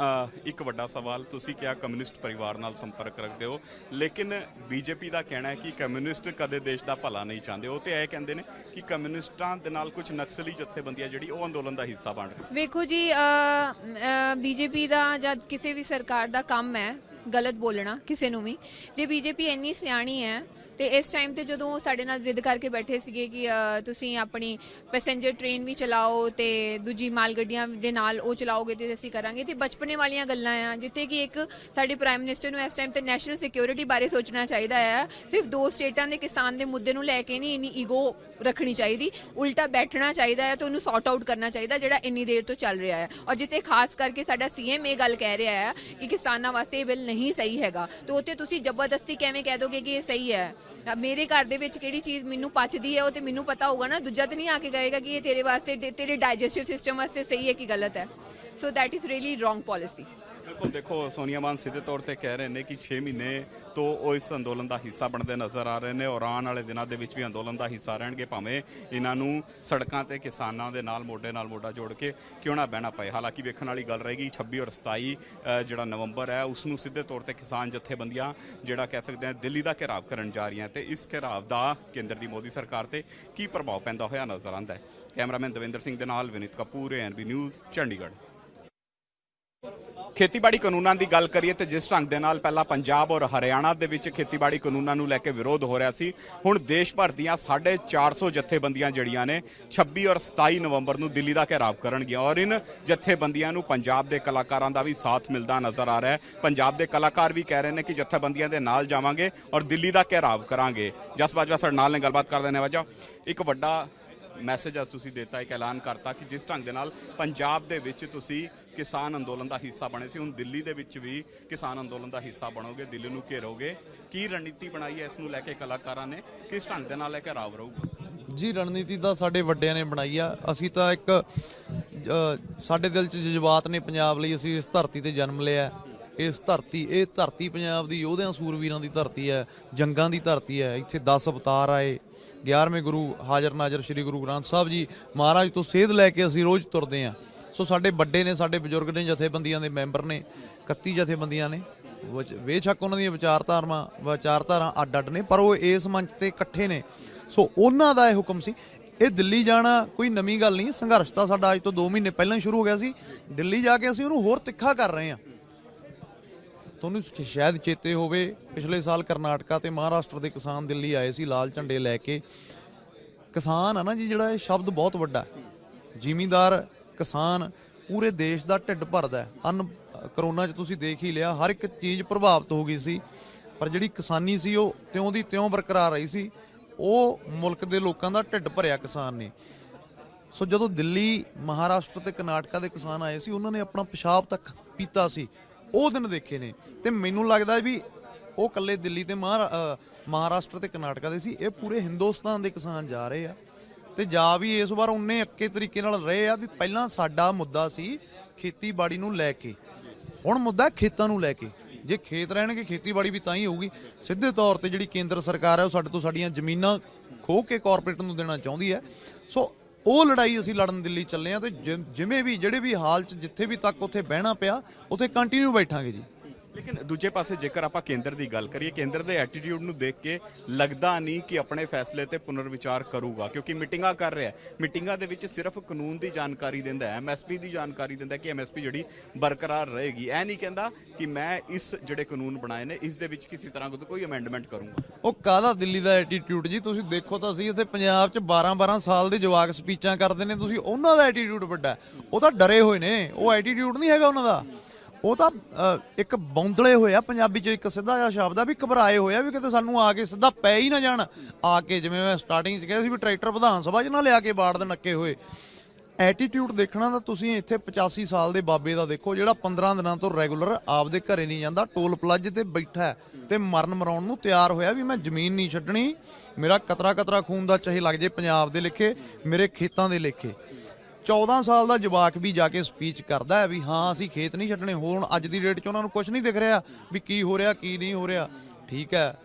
ਇੱਕ ਵੱਡਾ ਸਵਾਲ, ਤੁਸੀਂ ਕਿਹਾ ਕਮਿਊਨਿਸਟ ਪਰਿਵਾਰ ਨਾਲ ਸੰਪਰਕ ਰੱਖਦੇ ਹੋ, ਲੇਕਿਨ ਬੀਜੇਪੀ ਦਾ ਕਹਿਣਾ ਹੈ ਕਿ ਕਮਿਊਨਿਸਟ ਕਦੇ ਦੇਸ਼ ਦਾ ਭਲਾ ਨਹੀਂ ਚਾਹੁੰਦੇ। ਉਹ ਤੇ ਇਹ ਕਹਿੰਦੇ ਨੇ ਕਿ ਕਮਿਊਨਿਸਟਾਂ ਦੇ ਨਾਲ ਕੁਝ ਨਕਸਲੀ ਜਥੇਬੰਦੀਆਂ ਜਿਹੜੀ ਉਹ ਅੰਦੋਲਨ ਦਾ ਹਿੱਸਾ ਬਣ ਰਹੀ। ਵੇਖੋ ਜੀ, ਬੀਜੇਪੀ ਦਾ ਜਦ ਕਿਸੇ ਵੀ ਸਰਕਾਰ ਦਾ ਕੰਮ ਹੈ ਗਲਤ ਬੋਲਣਾ ਕਿਸੇ ਨੂੰ ਵੀ। ਜੇ ਬੀਜੇਪੀ ਇੰਨੀ ਸਿਆਣੀ ਹੈ ਤੇ ਇਸ ਟਾਈਮ ਤੇ ਜਦੋਂ ਸਾਡੇ ਨਾਲ ਜ਼ਿੱਦ ਕਰਕੇ ਬੈਠੇ ਸੀਗੇ ਕਿ ਤੁਸੀਂ ਆਪਣੀ ਪੈਸੇਂਜਰ ਟ੍ਰੇਨ ਵੀ ਚਲਾਓ ਤੇ ਦੂਜੀ ਮਾਲ ਗੱਡੀਆਂ ਦੇ ਨਾਲ ਉਹ ਚਲਾਓਗੇ ਤੇ ਅਸੀਂ ਕਰਾਂਗੇ, ਤੇ ਬਚਪਨੇ ਵਾਲੀਆਂ ਗੱਲਾਂ ਆ ਜਿੱਥੇ ਕਿ ਇੱਕ ਸਾਡੇ ਪ੍ਰਾਈਮ ਮਿਨਿਸਟਰ ਨੂੰ ਇਸ ਟਾਈਮ ਤੇ ਨੈਸ਼ਨਲ ਸਿਕਿਉਰਿਟੀ ਬਾਰੇ ਸੋਚਣਾ ਚਾਹੀਦਾ ਹੈ। ਸਿਰਫ 2 ਸਟੇਟਾਂ ਦੇ ਕਿਸਾਨ ਦੇ ਮੁੱਦੇ ਨੂੰ ਲੈ ਕੇ ਨਹੀਂ ਇੰਨੀ ਈਗੋ ਰੱਖਣੀ ਚਾਹੀਦੀ, ਉਲਟਾ ਬੈਠਣਾ ਚਾਹੀਦਾ ਹੈ ਤੇ ਉਹਨੂੰ ਸੌਟ ਆਊਟ ਕਰਨਾ ਚਾਹੀਦਾ ਜਿਹੜਾ ਇੰਨੀ ਦੇਰ ਤੋਂ ਚੱਲ ਰਿਹਾ ਹੈ। ਔਰ ਜਿੱਥੇ ਖਾਸ ਕਰਕੇ ਸਾਡਾ ਸੀਐਮ ਇਹ ਗੱਲ ਕਹਿ ਰਿਹਾ ਹੈ ਕਿ ਕਿਸਾਨਾਂ ਵਾਸਤੇ ਇਹ ਬਿੱਲ ਨਹੀਂ ਸਹੀ ਹੈਗਾ, ਤੇ ਉੱਥੇ ਤੁਸੀਂ ਜ਼ਬਰਦਸਤੀ ਕਿਵੇਂ ਕਹਿ ਦੋਗੇ ਕਿ ਇਹ ਸਹੀ ਹੈ? ਮੇਰੇ ਘਰ ਦੇ ਵਿੱਚ ਕਿਹੜੀ ਚੀਜ਼ ਮੈਨੂੰ ਪਚਦੀ ਹੈ ਉਹ ਤੇ ਮੈਨੂੰ ਪਤਾ ਹੋਊਗਾ ਨਾ, ਦੂਜਾ ਤਾਂ ਨਹੀਂ ਆ ਕੇ ਕਹੇਗਾ ਕਿ ਇਹ ਤੇਰੇ ਵਾਸਤੇ, ਤੇਰੇ ਡਾਈਜੈਸਟਿਵ ਸਿਸਟਮ ਵਾਸਤੇ ਸਹੀ ਹੈ ਕਿ ਗਲਤ ਹੈ। So that is really wrong policy. ਬਿਲਕੁਲ, ਦੇਖੋ ਸੋਨੀਆ ਮਾਨ ਸਿੱਧੇ ਤੌਰ ਤੇ ਕਹਿ ਰਹੇ ਨੇ ਕਿ 6 ਮਹੀਨੇ ਤੋਂ ਉਹ ਇਸ ਅੰਦੋਲਨ ਦਾ ਹਿੱਸਾ ਬਣਦੇ ਨਜ਼ਰ ਆ ਰਹੇ ਨੇ ਔਰ ਆਉਣ ਵਾਲੇ ਦਿਨਾਂ ਦੇ ਵਿੱਚ ਵੀ ਅੰਦੋਲਨ ਦਾ ਹਿੱਸਾ ਰਹਿਣਗੇ, ਭਾਵੇਂ ਇਹਨਾਂ ਨੂੰ ਸੜਕਾਂ ਤੇ ਕਿਸਾਨਾਂ ਦੇ ਨਾਲ ਮੋਢਾ ਜੋੜ ਕੇ ਕਿਉਂ ਨਾ ਬਹਿਣਾ ਪਏ। ਹਾਲਾਂਕਿ ਵੇਖਣ ਵਾਲੀ ਗੱਲ ਰਹੇਗੀ 26 ਔਰ 27 ਜਿਹੜਾ ਨਵੰਬਰ ਹੈ ਉਸ ਨੂੰ ਸਿੱਧੇ ਤੌਰ ਤੇ ਕਿਸਾਨ ਜਥੇਬੰਦੀਆਂ ਜਿਹੜਾ ਕਹਿ ਸਕਦੇ ਹਾਂ ਦਿੱਲੀ ਦਾ ਘਿਰਾਵ ਕਰਨ ਜਾ ਰਹੀਆਂ, ਤੇ ਇਸ ਘਿਰਾਵ ਦਾ ਕੇਂਦਰ ਦੀ ਮੋਦੀ ਸਰਕਾਰ ਤੇ ਕੀ ਪ੍ਰਭਾਵ ਪੈਂਦਾ ਹੋਇਆ ਨਜ਼ਰ ਆਉਂਦਾ ਹੈ। ਕੈਮਰਾਮੈਨ ਦਵਿੰਦਰ ਸਿੰਘ ਦੇ ਨਾਲ ਵਿਨੀਤ ਕਪੂਰ, ANB ਨਿਊਜ਼, ਚੰਡੀਗੜ੍ਹ। ਖੇਤੀਬਾੜੀ ਕਾਨੂੰਨਾਂ ਦੀ ਗੱਲ ਕਰੀਏ ਤੇ ਜਿਸ ਢੰਗ ਦੇ ਨਾਲ ਪਹਿਲਾਂ ਪੰਜਾਬ ਔਰ ਹਰਿਆਣਾ ਦੇ ਵਿੱਚ ਖੇਤੀਬਾੜੀ ਕਾਨੂੰਨਾਂ ਨੂੰ ਲੈ ਕੇ ਵਿਰੋਧ ਹੋ ਰਿਹਾ ਸੀ, ਹੁਣ ਦੇਸ਼ ਭਰ ਦੀਆਂ 450 ਜਥੇਬੰਦੀਆਂ ਜਿਹੜੀਆਂ ਨੇ 26 ਔਰ 27 ਨਵੰਬਰ ਨੂੰ ਦਿੱਲੀ ਦਾ ਘਿਰਾਵ ਕਰਨਗੀਆਂ ਔਰ ਇਨ ਜਥੇਬੰਦੀਆਂ ਨੂੰ ਪੰਜਾਬ ਦੇ ਕਲਾਕਾਰਾਂ ਦਾ ਵੀ ਸਾਥ ਮਿਲਦਾ ਨਜ਼ਰ ਆ ਰਿਹਾ ਹੈ। ਪੰਜਾਬ ਦੇ ਕਲਾਕਾਰ ਵੀ ਕਹਿ ਰਹੇ ਨੇ ਕਿ ਜਥੇਬੰਦੀਆਂ ਦੇ ਨਾਲ ਜਾਵਾਂਗੇ ਔਰ ਦਿੱਲੀ ਦਾ ਘਿਰਾਵ ਕਰਾਂਗੇ। ਜਸ ਬਾਜਵਾ ਸਾਡੇ ਨਾਲ ਨੇ, ਗੱਲਬਾਤ ਕਰਦੇ ਨੇ। ਵਜਾ ਇੱਕ ਵੱਡਾ ਮੈਸੇਜ ਅੱਜ ਤੁਸੀਂ ਦਿੱਤਾ, ਇੱਕ ਐਲਾਨ ਕਰਤਾ ਕਿ ਜਿਸ ਢੰਗ ਦੇ ਨਾਲ ਪੰਜਾਬ ਦੇ ਵਿੱਚ ਤੁਸੀਂ ਕਿਸਾਨ ਅੰਦੋਲਨ ਦਾ ਹਿੱਸਾ ਬਣੇ ਸੀ, ਹੁਣ ਦਿੱਲੀ ਦੇ ਵਿੱਚ ਵੀ ਕਿਸਾਨ ਅੰਦੋਲਨ ਦਾ ਹਿੱਸਾ ਬਣੋਗੇ, ਦਿੱਲੀ ਨੂੰ ਘੇਰੋਗੇ। ਕੀ ਰਣਨੀਤੀ ਬਣਾਈ ਹੈ ਇਸ ਨੂੰ ਲੈ ਕੇ ਕਲਾਕਾਰਾਂ ਨੇ? ਕਿਸ ਢੰਗ ਦੇ ਨਾਲ ਇਹ ਘਿਰਾਵ ਰਹੂਗਾ? ਜੀ ਰਣਨੀਤੀ ਤਾਂ ਸਾਡੇ ਵੱਡਿਆਂ ਨੇ ਬਣਾਈ ਆ। ਅਸੀਂ ਤਾਂ ਇੱਕ ਸਾਡੇ ਦਿਲ 'ਚ ਜਜ਼ਬਾਤ ਨੇ ਪੰਜਾਬ ਲਈ। ਅਸੀਂ ਇਸ ਧਰਤੀ ਤੇ ਜਨਮ ਲਿਆ। ਇਹ ਧਰਤੀ ਪੰਜਾਬ ਦੀ ਯੋਧਿਆਂ ਸੂਰਵੀਰਾਂ ਦੀ ਧਰਤੀ ਹੈ, ਜੰਗਾਂ ਦੀ ਧਰਤੀ ਹੈ। ਇੱਥੇ 10 ਅਵਤਾਰ ਆਏ, 11ਵੇਂ ਗੁਰੂ ਹਾਜ਼ਰ ਨਾਜ਼ਰ ਸ਼੍ਰੀ ਗੁਰੂ ਗ੍ਰੰਥ ਸਾਹਿਬ ਜੀ ਮਹਾਰਾਜ ਤੋਂ ਸੇਧ ਲੈ ਕੇ ਅਸੀਂ ਰੋਜ਼ ਤੁਰਦੇ ਹਾਂ। ਸੋ ਸਾਡੇ ਵੱਡੇ ਨੇ, ਸਾਡੇ ਬਜ਼ੁਰਗ ਨੇ, ਜਥੇਬੰਦੀਆਂ ਦੇ ਮੈਂਬਰ ਨੇ, 31 ਜਥੇਬੰਦੀਆਂ ਨੇ। ਬੇਸ਼ੱਕ ਉਹਨਾਂ ਦੀਆਂ ਵਿਚਾਰਧਾਰਾਂ ਅੱਡ ਨੇ, ਪਰ ਉਹ ਇਸ ਮੰਚ ਤੇ ਇਕੱਠੇ ਨੇ। ਸੋ ਉਹਨਾਂ ਦਾ ਇਹ ਹੁਕਮ ਸੀ। ਇਹ ਦਿੱਲੀ ਜਾਣਾ ਕੋਈ ਨਵੀਂ ਗੱਲ ਨਹੀਂ। ਸੰਘਰਸ਼ ਤਾਂ ਸਾਡਾ ਅੱਜ ਤੋਂ 2 ਮਹੀਨੇ ਪਹਿਲਾਂ ਹੀ ਸ਼ੁਰੂ ਹੋ ਗਿਆ ਸੀ। ਦਿੱਲੀ ਜਾ ਕੇ ਅਸੀਂ ਉਹਨੂੰ ਹੋਰ ਤਿੱਖਾ ਕਰ ਰਹੇ ਹਾਂ। ਤੁਹਾਨੂੰ ਸ਼ਾਇਦ ਚੇਤੇ ਹੋਵੇ, ਪਿਛਲੇ ਸਾਲ ਕਰਨਾਟਕਾ ਤੇ ਮਹਾਰਾਸ਼ਟਰ ਦੇ ਕਿਸਾਨ ਦਿੱਲੀ ਆਏ ਸੀ ਲਾਲ ਝੰਡੇ ਲੈ ਕੇ। ਕਿਸਾਨ ਆ ਨਾ ਜੀ ਜਿਹੜਾ, ਇਹ ਸ਼ਬਦ ਬਹੁਤ ਵੱਡਾ। ਜ਼ਿਮੀਂਦਾਰ ਕਿਸਾਨ ਪੂਰੇ ਦੇਸ਼ ਦਾ ਢਿੱਡ ਭਰਦਾ ਹੈ। ਕਰੋਨਾ 'ਚ ਤੁਸੀਂ ਦੇਖ ਹੀ ਲਿਆ, ਹਰ ਇੱਕ ਚੀਜ਼ ਪ੍ਰਭਾਵਿਤ ਹੋ ਗਈ ਸੀ, ਪਰ ਜਿਹੜੀ ਕਿਸਾਨੀ ਸੀ ਉਹ ਤਿਉਂ ਦੀ ਤਿਉਂ ਬਰਕਰਾਰ ਰਹੀ ਸੀ। ਉਹ ਮੁਲਕ ਦੇ ਲੋਕਾਂ ਦਾ ਢਿੱਡ ਭਰਿਆ ਕਿਸਾਨ ਨੇ। ਸੋ ਜਦੋਂ ਦਿੱਲੀ, ਮਹਾਰਾਸ਼ਟਰ ਤੇ ਕਰਨਾਟਕਾ ਦੇ ਕਿਸਾਨ ਆਏ ਸੀ, ਉਹਨਾਂ ਨੇ ਆਪਣਾ ਪਿਸ਼ਾਬ ਤੱਕ ਪੀਤਾ ਸੀ। ਉਹ ਦਿਨ ਦੇਖੇ ਨੇ। ਤੇ ਮੈਨੂੰ ਲੱਗਦਾ ਵੀ ਉਹ ਇਕੱਲੇ ਦਿੱਲੀ ਤੇ ਮਹਾਰਾਸ਼ਟਰ ਤੇ ਕਰਨਾਟਕਾ ਦੇ ਸੀ, ਇਹ ਪੂਰੇ ਹਿੰਦੁਸਤਾਨ ਦੇ ਕਿਸਾਨ ਜਾ ਰਹੇ ਆ। ਤੇ ਜਾ ਵੀ ਇਸ ਵਾਰ ਉਹਨੇ ਅੱਕੇ ਤਰੀਕੇ ਨਾਲ ਰਹੇ ਆ। ਵੀ ਪਹਿਲਾਂ ਸਾਡਾ ਮੁੱਦਾ ਸੀ ਖੇਤੀਬਾੜੀ ਨੂੰ ਲੈ ਕੇ, ਹੁਣ ਮੁੱਦਾ ਖੇਤਾਂ ਨੂੰ ਲੈ ਕੇ। ਜੇ ਖੇਤ ਰਹਿਣਗੇ ਖੇਤੀਬਾੜੀ ਵੀ ਤਾਂ ਹੀ ਹੋਊਗੀ। ਸਿੱਧੇ ਤੌਰ ਤੇ ਜਿਹੜੀ ਕੇਂਦਰ ਸਰਕਾਰ ਹੈ ਉਹ ਸਾਡੇ ਤੋਂ ਸਾਡੀਆਂ ਜ਼ਮੀਨਾਂ ਖੋਹ ਕੇ ਕਾਰਪੋਰੇਟ ਨੂੰ ਦੇਣਾ ਚਾਹੁੰਦੀ ਹੈ। ਸੋ ਉਹ ਲੜਾਈ ਅਸੀਂ ਲੜਨ ਦਿੱਲੀ ਚੱਲੇ ਆ। ਤੇ ਜਿਵੇਂ ਵੀ ਜਿਹੜੇ ਵੀ ਹਾਲ 'ਚ ਜਿੱਥੇ ਵੀ ਤੱਕ ਉੱਥੇ ਬਹਿਣਾ ਪਿਆ ਉੱਥੇ ਕੰਟੀਨਿਊ ਬੈਠਾਂਗੇ ਜੀ। ਲੇਕਿਨ ਦੂਜੇ ਪਾਸੇ ਜੇਕਰ ਆਪਾਂ ਕੇਂਦਰ ਦੀ ਗੱਲ ਕਰੀਏ, ਕੇਂਦਰ ਦੇ ਐਟੀਟਿਊਡ ਨੂੰ ਦੇਖ ਕੇ ਲੱਗਦਾ ਨਹੀਂ ਕਿ ਆਪਣੇ ਫੈਸਲੇ ਤੇ ਪੁਨਰ ਵਿਚਾਰ ਕਰੂਗਾ, ਕਿਉਂਕਿ ਮੀਟਿੰਗਾਂ ਕਰ ਰਿਹਾ। ਮੀਟਿੰਗਾਂ ਦੇ ਵਿੱਚ ਸਿਰਫ ਕਾਨੂੰਨ ਦੀ ਜਾਣਕਾਰੀ ਦਿੰਦਾ ਹੈ, MSP ਦੀ ਜਾਣਕਾਰੀ ਦਿੰਦਾ ਕਿ MSP ਜਿਹੜੀ ਬਰਕਰਾਰ ਰਹੇਗੀ। ਇਹ ਨਹੀਂ ਕਹਿੰਦਾ ਕਿ ਮੈਂ ਇਸ ਜਿਹੜੇ ਕਾਨੂੰਨ ਬਣਾਏ ਨੇ ਇਸ ਦੇ ਵਿੱਚ ਕਿਸੇ ਤਰ੍ਹਾਂ ਦਾ ਕੋਈ ਅਮੈਂਡਮੈਂਟ ਕਰੂੰਗਾ। ਉਹ ਕਾਹਦਾ ਦਿੱਲੀ ਦਾ ਐਟੀਟਿਊਡ ਜੀ? ਤੁਸੀਂ ਦੇਖੋ ਤਾਂ ਸਹੀ, ਇੱਥੇ ਪੰਜਾਬ 'ਚ 12-12 ਸਾਲ ਦੇ ਜਵਾਕ ਸਪੀਚਾਂ ਕਰਦੇ ਨੇ। ਤੁਸੀਂ ਉਹਨਾਂ ਦਾ ਐਟੀਟਿਊਡ ਵੱਡਾ। ਉਹ ਤਾਂ ਡਰੇ ਹੋਏ ਨੇ, ਉਹ ਐਟੀਟਿਊਡ ਨਹੀਂ ਹੈਗਾ ਉਹਨਾਂ ਦਾ। ਉਹ ਤਾਂ ਇੱਕ ਬੌਂਦਲੇ ਹੋਏ ਆ। ਪੰਜਾਬੀ 'ਚ ਇੱਕ ਸਿੱਧਾ ਜਿਹਾ ਸ਼ਬਦ ਆ ਵੀ ਘਬਰਾਏ ਹੋਏ ਆ ਵੀ ਕਿਤੇ ਸਾਨੂੰ ਆ ਕੇ ਸਿੱਧਾ ਪੈ ਹੀ ਨਾ ਜਾਣ। ਆ ਕੇ ਜਿਵੇਂ ਮੈਂ ਸਟਾਰਟਿੰਗ 'ਚ ਕਿਹਾ ਸੀ ਵੀ ਟਰੈਕਟਰ ਵਿਧਾਨ ਸਭਾ 'ਚ ਨਾ ਲਿਆ ਕੇ ਬਾੜ ਦੇ ਨੱਕੇ ਹੋਏ। ਐਟੀਟਿਊਡ ਦੇਖਣਾ ਤਾਂ ਤੁਸੀਂ ਇੱਥੇ 85 ਸਾਲ ਦੇ ਬਾਬੇ ਦਾ ਦੇਖੋ, ਜਿਹੜਾ 15 ਦਿਨਾਂ ਤੋਂ ਰੈਗੂਲਰ ਆਪਦੇ ਘਰੇ ਨਹੀਂ ਜਾਂਦਾ, ਟੋਲ ਪਲਾਜ਼ੇ ਤੇ ਬੈਠਾ ਤੇ ਮਰਨ ਮਰਾਉਣ ਨੂੰ ਤਿਆਰ ਹੋਇਆ ਵੀ ਮੈਂ ਜ਼ਮੀਨ ਨਹੀਂ ਛੱਡਣੀ। ਮੇਰਾ ਕਤਰਾ ਕਤਰਾ ਖੂਨ ਦਾ ਚਾਹੇ ਲੱਗ ਜੇ ਪੰਜਾਬ ਦੇ ਲੇਖੇ, ਮੇਰੇ ਖੇਤਾਂ ਦੇ ਲੇਖੇ। 14 ਸਾਲ ਦਾ ਜਵਾਕ ਵੀ ਜਾ ਕੇ ਸਪੀਚ ਕਰਦਾ ਹੈ ਵੀ ਹਾਂ ਅਸੀਂ ਖੇਤ ਨਹੀਂ ਛੱਡਣੇ। ਹੁਣ ਅੱਜ ਦੀ ਡੇਟ 'ਚ ਉਹਨਾਂ ਨੂੰ ਕੁਝ ਨਹੀਂ ਦਿਖ ਰਿਹਾ ਵੀ ਕੀ ਹੋ ਰਿਹਾ ਕੀ ਨਹੀਂ ਹੋ ਰਿਹਾ। ਠੀਕ ਹੈ,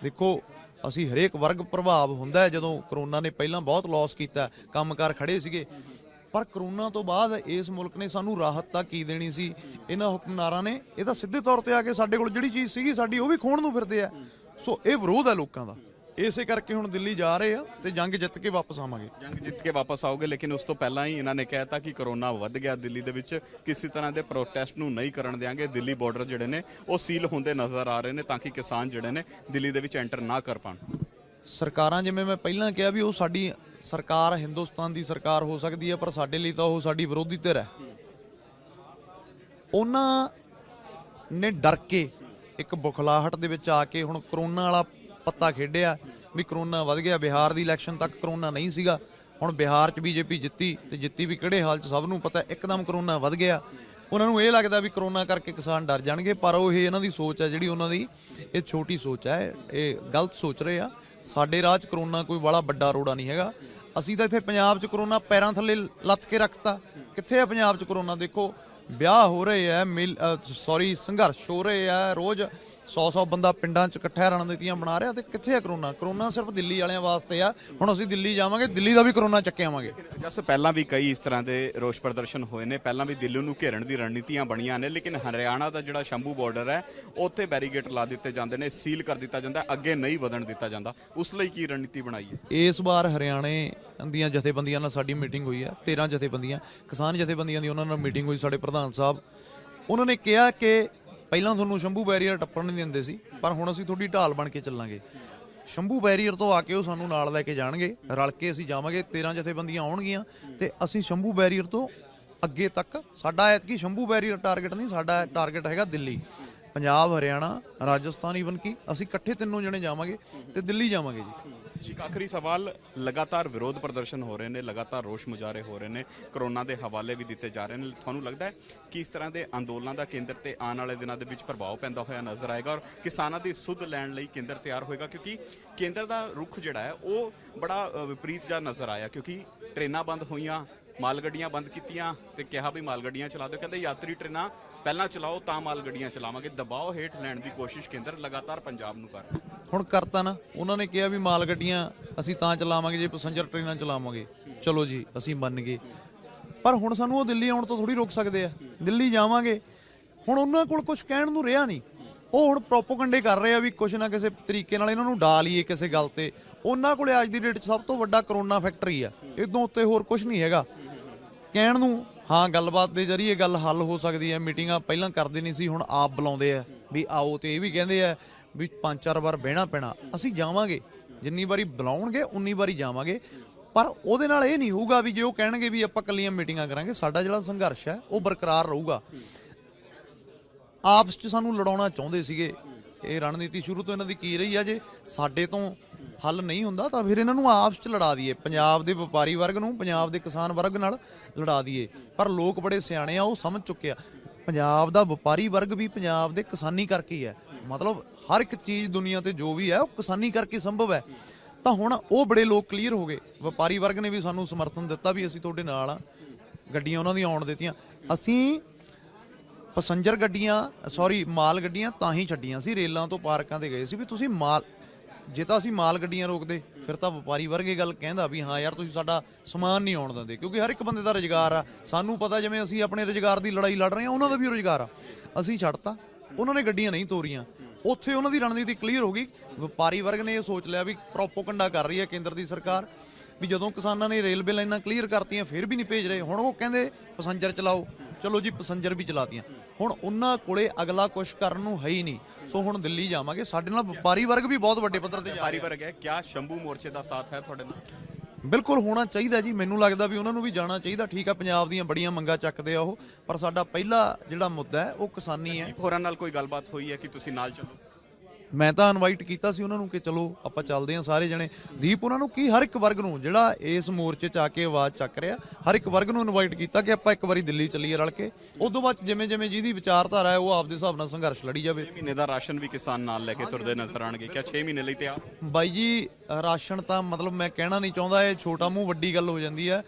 ਦੇਖੋ ਅਸੀਂ ਹਰੇਕ ਵਰਗ ਪ੍ਰਭਾਵ ਹੁੰਦਾ ਹੈ। ਜਦੋਂ ਕਰੋਨਾ ਨੇ ਪਹਿਲਾਂ ਬਹੁਤ ਲਾਸ ਕੀਤਾ, ਕੰਮਕਾਰ ਖੜੇ ਸੀਗੇ, ਪਰ ਕਰੋਨਾ ਤੋਂ ਬਾਅਦ ਇਸ ਮੁਲਕ ਨੇ ਸਾਨੂੰ ਰਾਹਤ ਤਾਂ ਕੀ ਦੇਣੀ ਸੀ। ਇਹਨਾਂ ਹੁਕਮਰਾਨਾਂ ਨੇ ਇਹ ਤਾਂ ਸਿੱਧੇ ਤੌਰ ਤੇ ਆ ਕੇ ਸਾਡੇ ਕੋਲ ਜਿਹੜੀ ਚੀਜ਼ ਸੀਗੀ ਸਾਡੀ ਉਹ ਵੀ ਖੋਹਣ ਨੂੰ ਫਿਰਦੇ ਆ। ਸੋ ਇਹ ਵਿਰੋਧ ਹੈ ਲੋਕਾਂ ਦਾ, ਇਸੇ ਕਰਕੇ ਹੁਣ ਦਿੱਲੀ ਜਾ ਰਹੇ ਆ ਤੇ ਜੰਗ ਜਿੱਤ ਕੇ ਵਾਪਸ ਆਵਾਂਗੇ। ਜੰਗ ਜਿੱਤ ਕੇ ਵਾਪਸ ਆਓਗੇ, ਲੇਕਿਨ ਉਸ ਤੋਂ ਪਹਿਲਾਂ ਹੀ ਇਹਨਾਂ ਨੇ ਕਹਿਤਾ ਕਿ ਕਰੋਨਾ ਵੱਧ ਗਿਆ ਦਿੱਲੀ ਦੇ ਵਿੱਚ, ਕਿਸੇ ਤਰ੍ਹਾਂ ਦੇ ਪ੍ਰੋਟੈਸਟ ਨੂੰ ਨਹੀਂ ਕਰਨ ਦੇਵਾਂਗੇ। ਦਿੱਲੀ ਬਾਰਡਰ ਜਿਹੜੇ ਨੇ ਉਹ ਸੀਲ ਹੁੰਦੇ ਨਜ਼ਰ ਆ ਰਹੇ ਨੇ ਤਾਂ ਕਿ ਕਿਸਾਨ ਜਿਹੜੇ ਨੇ ਦਿੱਲੀ ਦੇ ਵਿੱਚ ਐਂਟਰ ਨਾ ਕਰ ਪਾਣ। ਸਰਕਾਰਾਂ, ਜਿਵੇਂ ਮੈਂ ਪਹਿਲਾਂ ਕਿਹਾ ਵੀ ਉਹ ਸਾਡੀ ਸਰਕਾਰ ਹਿੰਦੁਸਤਾਨ ਦੀ ਸਰਕਾਰ ਹੋ ਸਕਦੀ ਹੈ, ਪਰ ਸਾਡੇ ਲਈ ਤਾਂ ਉਹ ਸਾਡੀ ਵਿਰੋਧੀ ਧਿਰ ਹੈ। ਉਹਨਾਂ ਨੇ ਡਰ ਕੇ ਇੱਕ ਬੁਖਲਾਹਟ ਦੇ ਵਿੱਚ ਆ ਕੇ ਹੁਣ ਕਰੋਨਾ ਵਾਲਾ ਪੱਤਾ ਖੇਡਿਆ ਵੀ ਕਰੋਨਾ ਵੱਧ ਗਿਆ। ਬਿਹਾਰ ਦੀ ਇਲੈਕਸ਼ਨ ਤੱਕ ਕਰੋਨਾ ਨਹੀਂ ਸੀਗਾ, ਹੁਣ ਬਿਹਾਰ 'ਚ ਬੀਜੇਪੀ ਜਿੱਤੀ ਤੇ ਜਿੱਤੀ ਵੀ ਕਿਹੜੇ ਹਾਲ 'ਚ ਸਭ ਨੂੰ ਪਤਾ, ਇੱਕਦਮ ਕਰੋਨਾ ਵੱਧ ਗਿਆ। ਉਹਨਾਂ ਨੂੰ ਇਹ ਲੱਗਦਾ ਵੀ ਕਰੋਨਾ ਕਰਕੇ ਕਿਸਾਨ ਡਰ ਜਾਣਗੇ, ਪਰ ਉਹ ਇਹ ਇਹਨਾਂ ਦੀ ਸੋਚ ਹੈ ਜਿਹੜੀ ਉਹਨਾਂ ਦੀ, ਇਹ ਛੋਟੀ ਸੋਚ ਹੈ, ਇਹ ਗਲਤ ਸੋਚ ਰਹੇ ਆ। ਸਾਡੇ ਰਾਹ 'ਚ ਕਰੋਨਾ ਕੋਈ ਬੜਾ ਵੱਡਾ ਰੋੜਾ ਨਹੀਂ ਹੈਗਾ। ਅਸੀਂ ਤਾਂ ਇੱਥੇ ਪੰਜਾਬ 'ਚ ਕਰੋਨਾ ਪੈਰਾਂ ਥੱਲੇ ਲੱਥ ਕੇ ਰੱਖਤਾ। ਕਿੱਥੇ ਆ ਪੰਜਾਬ 'ਚ ਕਰੋਨਾ? ਦੇਖੋ ਵਿਆਹ ਹੋ ਰਹੇ ਆ, ਸੰਘਰਸ਼ ਹੋ ਰਹੇ ਆ, ਰੋਜ਼ 100 ਬੰਦਾ ਪਿੰਡਾਂ 'ਚ ਇਕੱਠਾ ਰਣਨੀਤੀਆਂ ਬਣਾ ਰਿਹਾ, ਤੇ ਕਿੱਥੇ ਆ ਕਰੋਨਾ? ਕਰੋਨਾ ਸਿਰਫ ਦਿੱਲੀ ਵਾਲਿਆਂ ਵਾਸਤੇ ਆ। ਹੁਣ ਅਸੀਂ ਦਿੱਲੀ ਜਾਵਾਂਗੇ, ਦਿੱਲੀ ਦਾ ਵੀ ਕਰੋਨਾ ਚੱਕੇ ਆਵਾਂਗੇ। ਜਸ ਪਹਿਲਾਂ ਵੀ ਕਈ ਇਸ ਤਰ੍ਹਾਂ ਦੇ ਰੋਸ ਪ੍ਰਦਰਸ਼ਨ ਹੋਏ ਨੇ, ਪਹਿਲਾਂ ਵੀ ਦਿੱਲੀ ਨੂੰ ਘੇਰਨ ਦੀ ਰਣਨੀਤੀਆਂ ਬਣੀਆਂ ਨੇ, ਲੇਕਿਨ ਹਰਿਆਣਾ ਦਾ ਜਿਹੜਾ ਸ਼ੰਭੂ ਬਾਰਡਰ ਹੈ ਉੱਥੇ ਬੈਰੀਗੇਡ ਲਾ ਦਿੱਤੇ ਜਾਂਦੇ ਨੇ, ਸੀਲ ਕਰ ਦਿੱਤਾ ਜਾਂਦਾ, ਅੱਗੇ ਨਹੀਂ ਵਧਣ ਦਿੱਤਾ ਜਾਂਦਾ। ਉਸ ਲਈ ਕੀ ਰਣਨੀਤੀ ਬਣਾਈ ਹੈ? ਇਸ ਵਾਰ ਹਰਿਆਣੇ ਦੀਆਂ ਜਥੇਬੰਦੀਆਂ ਨਾਲ ਸਾਡੀ ਮੀਟਿੰਗ ਹੋਈ ਹੈ, 13 ਜਥੇਬੰਦੀਆਂ ਕਿਸਾਨ ਜਥੇਬੰਦੀਆਂ ਦੀ ਉਹਨਾਂ ਨਾਲ ਮੀਟਿੰਗ ਹੋਈ। ਸਾਡੇ ਪ੍ਰਧਾਨ ਸਾਹਿਬ ਉਹਨਾਂ ਨੇ ਕਿਹਾ ਕਿ ਪਹਿਲਾਂ ਤੁਹਾਨੂੰ ਸ਼ੰਭੂ ਬੈਰੀਅਰ ਟੱਪਣ ਨਹੀਂ ਦਿੰਦੇ ਸੀ, ਪਰ ਹੁਣ ਅਸੀਂ ਤੁਹਾਡੀ ਢਾਲ ਬਣ ਕੇ ਚੱਲਾਂਗੇ। ਸ਼ੰਭੂ ਬੈਰੀਅਰ ਤੋਂ ਆ ਕੇ ਉਹ ਸਾਨੂੰ ਨਾਲ ਲੈ ਕੇ ਜਾਣਗੇ, ਰਲ ਕੇ ਅਸੀਂ ਜਾਵਾਂਗੇ। 13 ਜਥੇਬੰਦੀਆਂ ਆਉਣਗੀਆਂ ਤੇ ਅਸੀਂ ਸ਼ੰਭੂ ਬੈਰੀਅਰ ਤੋਂ ਅੱਗੇ ਤੱਕ, ਸਾਡਾ ਐਤਕੀ ਸ਼ੰਭੂ ਬੈਰੀਅਰ ਟਾਰਗੇਟ ਨਹੀਂ, ਸਾਡਾ ਟਾਰਗੇਟ ਹੈਗਾ ਦਿੱਲੀ, ਪੰਜਾਬ, ਹਰਿਆਣਾ, ਰਾਜਸਥਾਨ, ਈਵਨ ਕਿ ਅਸੀਂ ਇਕੱਠੇ ਤਿੰਨੋਂ ਜਣੇ ਜਾਵਾਂਗੇ ਤੇ ਦਿੱਲੀ ਜਾਵਾਂਗੇ ਜੀ। ਇੱਕ ਆਖਰੀ ਸਵਾਲ, ਲਗਾਤਾਰ ਵਿਰੋਧ ਪ੍ਰਦਰਸ਼ਨ ਹੋ ਰਹੇ ਨੇ, ਲਗਾਤਾਰ ਰੋਸ ਮੁਜ਼ਾਹਰੇ ਹੋ ਰਹੇ ਨੇ, ਕਰੋਨਾ ਦੇ ਹਵਾਲੇ ਵੀ ਦਿੱਤੇ ਜਾ ਰਹੇ ਨੇ। ਤੁਹਾਨੂੰ ਲੱਗਦਾ ਹੈ ਕਿ ਇਸ ਤਰ੍ਹਾਂ ਦੇ ਅੰਦੋਲਨਾਂ ਦਾ ਕੇਂਦਰ ਤੇ ਆਉਣ ਵਾਲੇ ਦਿਨਾਂ ਦੇ ਵਿੱਚ ਪ੍ਰਭਾਵ ਪੈਂਦਾ ਹੋਇਆ ਨਜ਼ਰ ਆਏਗਾ ਔਰ ਕਿਸਾਨਾਂ ਦੀ ਸੁੱਧ ਲੈਣ ਲਈ ਕੇਂਦਰ ਤਿਆਰ ਹੋਏਗਾ? ਕਿਉਂਕਿ ਕੇਂਦਰ ਦਾ ਰੁਖ ਜਿਹੜਾ ਹੈ ਉਹ ਬੜਾ ਵਿਪਰੀਤ ਜਿਹਾ ਨਜ਼ਰ ਆਇਆ, ਕਿਉਂਕਿ ਟ੍ਰੇਨਾਂ ਬੰਦ ਹੋਈਆਂ, ਮਾਲ ਗੱਡੀਆਂ ਬੰਦ ਕੀਤੀਆਂ ਤੇ ਕਿਹਾ ਵੀ ਮਾਲ ਗੱਡੀਆਂ ਚਲਾ ਦਿਓ। ਕਹਿੰਦੇ ਯਾਤਰੀ ਟ੍ਰੇਨਾਂ ਪਹਿਲਾਂ ਚਲਾਓ ਤਾਂ ਮਾਲ ਗੱਡੀਆਂ ਚਲਾਵਾਂਗੇ। ਦਬਾਅ ਹੇਠ ਲੈਣ ਦੀ ਕੋਸ਼ਿਸ਼ ਕੇਂਦਰ ਲਗਾਤਾਰ ਪੰਜਾਬ ਨੂੰ ਕਰ ਰਿਹਾ। ਹੁਣ ਕਰਤਾ ਨਾ, ਉਹਨਾਂ ਨੇ ਕਿਹਾ ਵੀ ਮਾਲ ਗੱਡੀਆਂ ਅਸੀਂ ਤਾਂ ਚਲਾਵਾਂਗੇ ਜੇ ਪੈਸੰਜਰ ਟ੍ਰੇਨਾਂ ਚਲਾਵਾਂਗੇ। ਚਲੋ ਜੀ, ਅਸੀਂ ਮੰਨ ਗਏ, ਪਰ ਹੁਣ ਸਾਨੂੰ ਉਹ ਦਿੱਲੀ ਆਉਣ ਤੋਂ ਥੋੜੀ ਰੋਕ ਸਕਦੇ ਆ। ਦਿੱਲੀ ਜਾਵਾਂਗੇ, ਹੁਣ ਉਹਨਾਂ ਕੋਲ ਕੁਝ ਕਹਿਣ ਨੂੰ ਰਿਹਾ ਨਹੀਂ। ਉਹ ਹੁਣ ਪ੍ਰੋਪੋਗੰਡੇ ਕਰ ਰਹੇ ਆ ਵੀ ਕੁਛ ਨਾ ਕਿਸੇ ਤਰੀਕੇ ਨਾਲ ਇਹਨਾਂ ਨੂੰ ਡਾ ਲਈਏ ਕਿਸੇ ਗੱਲ ਤੇ। ਉਹਨਾਂ ਕੋਲੇ ਅੱਜ ਦੀ ਡੇਟ 'ਚ ਸਭ ਤੋਂ ਵੱਡਾ ਕਰੋਨਾ ਫੈਕਟਰੀ ਆ, ਇਦੋਂ ਉੱਤੇ ਹੋਰ ਕੁਝ ਨਹੀਂ ਹੈਗਾ ਕਹਿਣ ਨੂੰ। ਹਾਂ, ਗੱਲਬਾਤ ਦੇ ਜ਼ਰੀਏ ਗੱਲ ਹੱਲ ਹੋ ਸਕਦੀ ਹੈ। ਮੀਟਿੰਗਾਂ ਪਹਿਲਾਂ ਕਰਦੇ ਨਹੀਂ ਸੀ, ਹੁਣ ਆਪ ਬੁਲਾਉਂਦੇ ਆ ਵੀ ਆਓ, ਤੇ ਇਹ ਵੀ ਕਹਿੰਦੇ ਆ ਵੀ 5-4 ਵਾਰ ਬਹਿਣਾ ਪੈਣਾ। ਅਸੀਂ ਜਾਵਾਂਗੇ, ਜਿੰਨੀ ਵਾਰੀ ਬੁਲਾਉਣਗੇ ਉਨੀ ਵਾਰੀ ਜਾਵਾਂਗੇ, ਪਰ ਉਹਦੇ ਨਾਲ ਇਹ ਨਹੀਂ ਹੋਊਗਾ ਵੀ ਜੇ ਉਹ ਕਹਿਣਗੇ ਵੀ ਆਪਾਂ ਕੱਲੀਆਂ ਮੀਟਿੰਗਾਂ ਕਰਾਂਗੇ। ਸਾਡਾ ਜਿਹੜਾ ਸੰਘਰਸ਼ ਹੈ ਉਹ ਬਰਕਰਾਰ ਰਹੂਗਾ। ਆਪਸ 'ਚ ਸਾਨੂੰ ਲੜਾਉਣਾ ਚਾਹੁੰਦੇ ਸੀਗੇ, ਇਹ ਰਣਨੀਤੀ ਸ਼ੁਰੂ ਤੋਂ ਇਹਨਾਂ ਦੀ ਕੀ ਰਹੀ ਆ, ਜੇ ਸਾਡੇ ਤੋਂ ਹੱਲ ਨਹੀਂ ਹੁੰਦਾ ਤਾਂ ਫਿਰ ਇਹਨਾਂ ਨੂੰ ਆਪਸ 'ਚ ਲੜਾ ਦਈਏ, ਪੰਜਾਬ ਦੇ ਵਪਾਰੀ ਵਰਗ ਨੂੰ ਪੰਜਾਬ ਦੇ ਕਿਸਾਨ ਵਰਗ ਨਾਲ ਲੜਾ ਦਈਏ। ਪਰ ਲੋਕ ਬੜੇ ਸਿਆਣੇ ਆ, ਉਹ ਸਮਝ ਚੁੱਕੇ ਆ ਪੰਜਾਬ ਦਾ ਵਪਾਰੀ ਵਰਗ ਵੀ ਪੰਜਾਬ ਦੇ ਕਿਸਾਨੀ ਕਰਕੇ ਹੀ ਹੈ। ਮਤਲਬ ਹਰ ਇੱਕ ਚੀਜ਼ ਦੁਨੀਆ ਤੇ ਜੋ ਵੀ ਹੈ ਉਹ ਕਿਸਾਨੀ ਕਰਕੇ ਸੰਭਵ ਹੈ। ਤਾਂ ਹੁਣ ਉਹ ਬੜੇ ਲੋਕ ਕਲੀਅਰ ਹੋ ਗਏ। ਵਪਾਰੀ ਵਰਗ ਨੇ ਵੀ ਸਾਨੂੰ ਸਮਰਥਨ ਦਿੱਤਾ ਵੀ ਅਸੀਂ ਤੁਹਾਡੇ ਨਾਲ ਆ, ਗੱਡੀਆਂ ਉਹਨਾਂ ਦੀਆਂ ਆਉਣ ਦਿੱਤੀਆਂ। ਅਸੀਂ ਪੈਸੰਜਰ ਗੱਡੀਆਂ ਮਾਲ ਗੱਡੀਆਂ ਤਾਂ ਹੀ ਛੱਡੀਆਂ ਸੀ, ਰੇਲਾਂ ਤੋਂ ਪਾਰਕਾਂ ਤੇ ਗਏ ਸੀ ਵੀ ਤੁਸੀਂ ਜੇ ਤਾਂ ਅਸੀਂ ਮਾਲ ਗੱਡੀਆਂ ਰੋਕਦੇ ਫਿਰ ਤਾਂ ਵਪਾਰੀ ਵਰਗ ਇਹ ਗੱਲ ਕਹਿੰਦਾ ਵੀ ਹਾਂ ਯਾਰ ਤੁਸੀਂ ਸਾਡਾ ਸਮਾਨ ਨਹੀਂ ਆਉਣ ਦਿੰਦੇ, ਕਿਉਂਕਿ ਹਰ ਇੱਕ ਬੰਦੇ ਦਾ ਰੁਜ਼ਗਾਰ ਆ। ਸਾਨੂੰ ਪਤਾ ਜਿਵੇਂ ਅਸੀਂ ਆਪਣੇ ਰੁਜ਼ਗਾਰ ਦੀ ਲੜਾਈ ਲੜ ਰਹੇ ਹਾਂ, ਉਹਨਾਂ ਦਾ ਵੀ ਰੁਜ਼ਗਾਰ ਆ। ਅਸੀਂ ਛੱਡਤਾ, ਉਹਨਾਂ ਨੇ ਗੱਡੀਆਂ ਨਹੀਂ ਤੋਰੀਆਂ। ਉੱਥੇ ਉਹਨਾਂ ਦੀ ਰਣਨੀਤੀ ਕਲੀਅਰ ਹੋ ਗਈ। ਵਪਾਰੀ ਵਰਗ ਨੇ ਇਹ ਸੋਚ ਲਿਆ ਵੀ ਪ੍ਰੋਪੋਗੰਡਾ ਕਰ ਰਹੀ ਹੈ ਕੇਂਦਰ ਦੀ ਸਰਕਾਰ, ਵੀ ਜਦੋਂ ਕਿਸਾਨਾਂ ਨੇ ਰੇਲਵੇ ਲਾਈਨਾਂ ਕਲੀਅਰ ਕਰਤੀਆਂ ਫਿਰ ਵੀ ਨਹੀਂ ਭੇਜ ਰਹੇ। ਹੁਣ ਉਹ ਕਹਿੰਦੇ ਪੈਸੰਜਰ ਚਲਾਓ, ਚਲੋ ਜੀ ਪੈਸੰਜਰ ਵੀ ਚਲਾਤੀਆਂ। ਹੁਣ ਉਹਨਾਂ ਕੋਲੇ ਅਗਲਾ ਕੁਛ ਕਰਨ ਨੂੰ ਹੈ ਹੀ ਨਹੀਂ। ਸੋ ਹੁਣ ਦਿੱਲੀ ਜਾਵਾਂਗੇ। ਸਾਡੇ ਨਾਲ ਵਪਾਰੀ ਵਰਗ ਵੀ ਬਹੁਤ ਵੱਡੇ ਪੱਧਰ ਤੇ ਜਾ ਵਪਾਰੀ ਵਰਗ ਹੈ। ਕਿਆ ਸ਼ੰਭੂ ਮੋਰਚੇ ਦਾ ਸਾਥ ਹੈ ਤੁਹਾਡੇ ਨਾਲ? ਬਿਲਕੁਲ ਹੋਣਾ ਚਾਹੀਦਾ ਜੀ, ਮੈਨੂੰ ਲੱਗਦਾ ਵੀ ਉਹਨਾਂ ਨੂੰ ਵੀ ਜਾਣਾ ਚਾਹੀਦਾ। ਠੀਕ ਆ, ਪੰਜਾਬ ਦੀਆਂ ਬੜੀਆਂ ਮੰਗਾਂ ਚੱਕਦੇ ਆ ਉਹ, ਪਰ ਸਾਡਾ ਪਹਿਲਾ ਜਿਹੜਾ ਮੁੱਦਾ ਹੈ ਉਹ ਕਿਸਾਨੀ ਹੈ। ਹੋਰਾਂ ਨਾਲ ਕੋਈ ਗੱਲਬਾਤ ਹੋਈ ਹੈ ਕਿ ਤੁਸੀਂ ਨਾਲ ਚੱਲੋ? ਮੈਂ ਤਾਂ ਇਨਵਾਈਟ ਕੀਤਾ ਸੀ ਉਹਨਾਂ ਨੂੰ ਕਿ ਚਲੋ ਆਪਾਂ ਚੱਲਦੇ ਹਾਂ ਸਾਰੇ ਜਣੇ। ਦੀਪ ਉਹਨਾਂ ਨੂੰ ਕੀ ਹਰ ਇੱਕ ਵਰਗ ਨੂੰ ਜਿਹੜਾ ਇਸ ਮੋਰਚੇ 'ਚ ਆ ਕੇ ਆਵਾਜ਼ ਚੱਕ ਰਿਹਾ, ਹਰ ਇੱਕ ਵਰਗ ਨੂੰ ਇਨਵਾਈਟ ਕੀਤਾ ਕਿ ਆਪਾਂ ਇੱਕ ਵਾਰੀ ਦਿੱਲੀ ਚੱਲੀਏ ਰਲ ਕੇ। ਉਦੋਂ ਬਾਅਦ ਜਿਵੇਂ ਜਿਵੇਂ ਜਿਹਦੀ ਵਿਚਾਰਧਾਰਾ ਹੈ ਉਹ ਆਪਦੇ ਹਿਸਾਬ ਨਾਲ ਸੰਘਰਸ਼ ਲੜੀ ਜਾਵੇ। 6 ਮਹੀਨੇ ਦਾ ਰਾਸ਼ਨ ਵੀ ਕਿਸਾਨ ਨਾਲ ਲੈ ਕੇ ਤੁਰਦੇ ਨਜ਼ਰ ਆਣਗੇ। ਕਿਆ 6 ਮਹੀਨੇ ਲਈ ਤਿਆਰ? ਬਾਈ ਜੀ, ਰਾਸ਼ਨ ਤਾਂ ਮਤਲਬ ਮੈਂ ਕਹਿਣਾ ਨਹੀਂ ਚਾਹੁੰਦਾ, ਇਹ ਛੋਟਾ ਮੂੰਹ ਵੱਡੀ ਗੱਲ ਹੋ ਜਾਂਦੀ ਹੈ।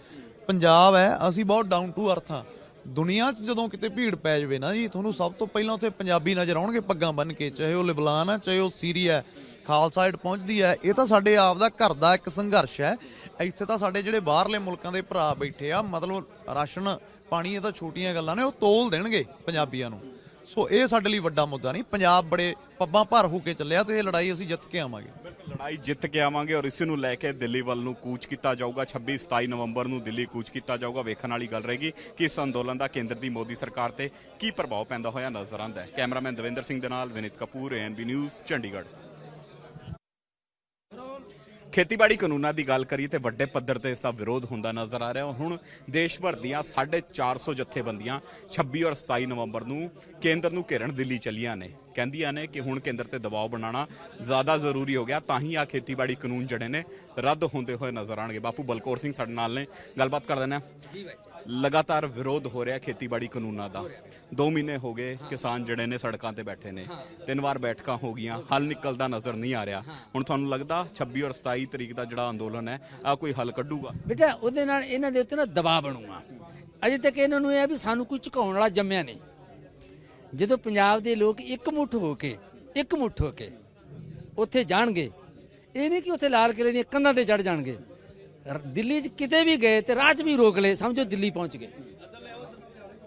ਪੰਜਾਬ ਹੈ, ਅਸੀਂ ਬਹੁਤ ਡਾਊਨ ਟੂ ਅਰਥ ਹਾਂ। ਦੁਨੀਆ 'ਚ ਜਦੋਂ ਕਿਤੇ ਭੀੜ ਪੈ ਜਾਵੇ ਨਾ ਜੀ, ਤੁਹਾਨੂੰ ਸਭ ਤੋਂ ਪਹਿਲਾਂ ਉੱਥੇ ਪੰਜਾਬੀ ਨਜ਼ਰ ਆਉਣਗੇ ਪੱਗਾਂ ਬੰਨ੍ਹ ਕੇ, ਚਾਹੇ ਉਹ ਲਿਬਨਾਨ ਹੈ, ਚਾਹੇ ਉਹ ਸੀਰੀਆ, ਖਾਲਸਾ ਏਡ ਪਹੁੰਚਦੀ ਹੈ। ਇਹ ਤਾਂ ਸਾਡੇ ਆਪ ਦਾ ਘਰ ਦਾ ਇੱਕ ਸੰਘਰਸ਼ ਹੈ। ਇੱਥੇ ਤਾਂ ਸਾਡੇ ਜਿਹੜੇ ਬਾਹਰਲੇ ਮੁਲਕਾਂ ਦੇ ਭਰਾ ਬੈਠੇ ਆ, ਮਤਲਬ ਰਾਸ਼ਨ ਪਾਣੀ ਇਹ ਤਾਂ ਛੋਟੀਆਂ ਗੱਲਾਂ ਨੇ, ਉਹ ਤੋਲ ਦੇਣਗੇ ਪੰਜਾਬੀਆਂ ਨੂੰ। ਸੋ ਇਹ ਸਾਡੇ ਲਈ ਵੱਡਾ ਮੁੱਦਾ ਨਹੀਂ। ਪੰਜਾਬ ਬੜੇ ਪੱਬਾਂ ਭਰ ਹੋ ਕੇ ਚੱਲਿਆ ਤੇ ਇਹ ਲੜਾਈ ਅਸੀਂ ਜਿੱਤ ਕੇ ਆਵਾਂਗੇ। ਲੜਾਈ ਜਿੱਤ ਕੇ ਆਵਾਂਗੇ ਔਰ ਇਸ ਨੂੰ ਲੈ ਕੇ ਦਿੱਲੀ ਵੱਲ ਨੂੰ ਕੂਚ ਕੀਤਾ ਜਾਊਗਾ। 26-27 ਨਵੰਬਰ ਨੂੰ ਦਿੱਲੀ ਕੂਚ ਕੀਤਾ ਜਾਊਗਾ। ਵੇਖਣ ਵਾਲੀ ਗੱਲ ਰਹੇਗੀ ਕਿ ਇਸ ਅੰਦੋਲਨ ਦਾ ਕੇਂਦਰ ਦੀ ਮੋਦੀ ਸਰਕਾਰ ਤੇ ਕੀ ਪ੍ਰਭਾਵ ਪੈਂਦਾ ਹੋਇਆ ਨਜ਼ਰ ਆਉਂਦਾ ਹੈ। ਕੈਮਰਾਮੈਨ ਦਵਿੰਦਰ ਸਿੰਘ ਦੇ ਨਾਲ ਵਿਨੀਤ ਕਪੂਰ, ANB ਨਿਊਜ਼, ਚੰਡੀਗੜ੍ਹ। ਖੇਤੀਬਾੜੀ ਕਾਨੂੰਨਾਂ ਦੀ ਗੱਲ ਕਰੀਏ ਤੇ ਵੱਡੇ ਪੱਧਰ ਤੇ ਇਸ ਦਾ ਵਿਰੋਧ ਹੁੰਦਾ ਨਜ਼ਰ ਆ ਰਿਹਾ। ਹੁਣ ਦੇਸ਼ ਭਰ ਦੀਆਂ 450 ਜਥੇਬੰਦੀਆਂ 26 ਔਰ 27 ਨਵੰਬਰ ਨੂੰ ਕੇਂਦਰ ਨੂੰ ਘੇਰਨ ਦਿੱਲੀ ਚੱਲੀਆਂ ਨੇ। ਕਹਿੰਦੀਆਂ ਨੇ ਕਿ ਹੁਣ ਕੇਂਦਰ ਤੇ ਦਬਾਅ ਬਣਾਉਣਾ ਜ਼ਿਆਦਾ ਜ਼ਰੂਰੀ ਹੋ ਗਿਆ, ਤਾਂ ਹੀ ਆ ਖੇਤੀਬਾੜੀ ਕਾਨੂੰਨ ਜਿਹੜੇ ਨੇ ਰੱਦ ਹੁੰਦੇ ਹੋਏ ਨਜ਼ਰ ਆਉਣਗੇ। ਬਾਪੂ ਬਲਕੌਰ ਸਿੰਘ ਸਾਡੇ ਨਾਲ ਨੇ, ਗੱਲਬਾਤ ਕਰ ਦਿੰਦੇ ਹਾਂ। ਲਗਾਤਾਰ ਵਿਰੋਧ ਹੋ ਰਿਹਾ ਖੇਤੀਬਾੜੀ ਕਾਨੂੰਨਾਂ ਦਾ। 2 ਮਹੀਨੇ ਹੋ ਗਏ ਕਿਸਾਨ ਜਿਹੜੇ ਨੇ ਸੜਕਾਂ ਤੇ ਬੈਠੇ ਨੇ, 3 ਵਾਰ ਬੈਠਕਾਂ ਹੋ ਗਈਆਂ, ਹੱਲ ਨਿਕਲਦਾ ਨਜ਼ਰ ਨਹੀਂ ਆ ਰਿਹਾ। ਹੁਣ ਤੁਹਾਨੂੰ ਲੱਗਦਾ 26 ਔਰ 27 ਤਰੀਕ ਦਾ ਜਿਹੜਾ ਅੰਦੋਲਨ ਹੈ ਆ ਕੋਈ ਹੱਲ ਕੱਢੂਗਾ? ਬੇਟਾ ਉਹਦੇ ਨਾਲ ਇਹਨਾਂ ਦੇ ਉੱਤੇ ਨਾ ਦਬਾਅ ਬਣੂਗਾ। ਅਜੇ ਤੱਕ ਇਹਨਾਂ ਨੂੰ ਇਹ ਆ ਵੀ ਸਾਨੂੰ ਕੋਈ ਝੁਕਾਉਣ ਵਾਲਾ ਜੰਮਿਆ ਨਹੀਂ। ਜਦੋਂ ਪੰਜਾਬ ਦੇ ਲੋਕ ਇਕਮੁੱਠ ਹੋ ਕੇ ਉੱਥੇ ਜਾਣਗੇ, ਇਹ ਨਹੀਂ ਕਿ ਉੱਥੇ ਲਾਲ ਕਿਲੇ ਦੀਆਂ ਕੰਧਾਂ ਤੇ ਚੜ ਜਾਣਗੇ। ਦਿੱਲੀ 'ਚ ਕਿਤੇ ਵੀ ਗਏ ਤੇ ਰਾਹ 'ਚ ਵੀ ਰੋਕ ਲਏ, ਸਮਝੋ ਦਿੱਲੀ ਪਹੁੰਚ ਗਏ।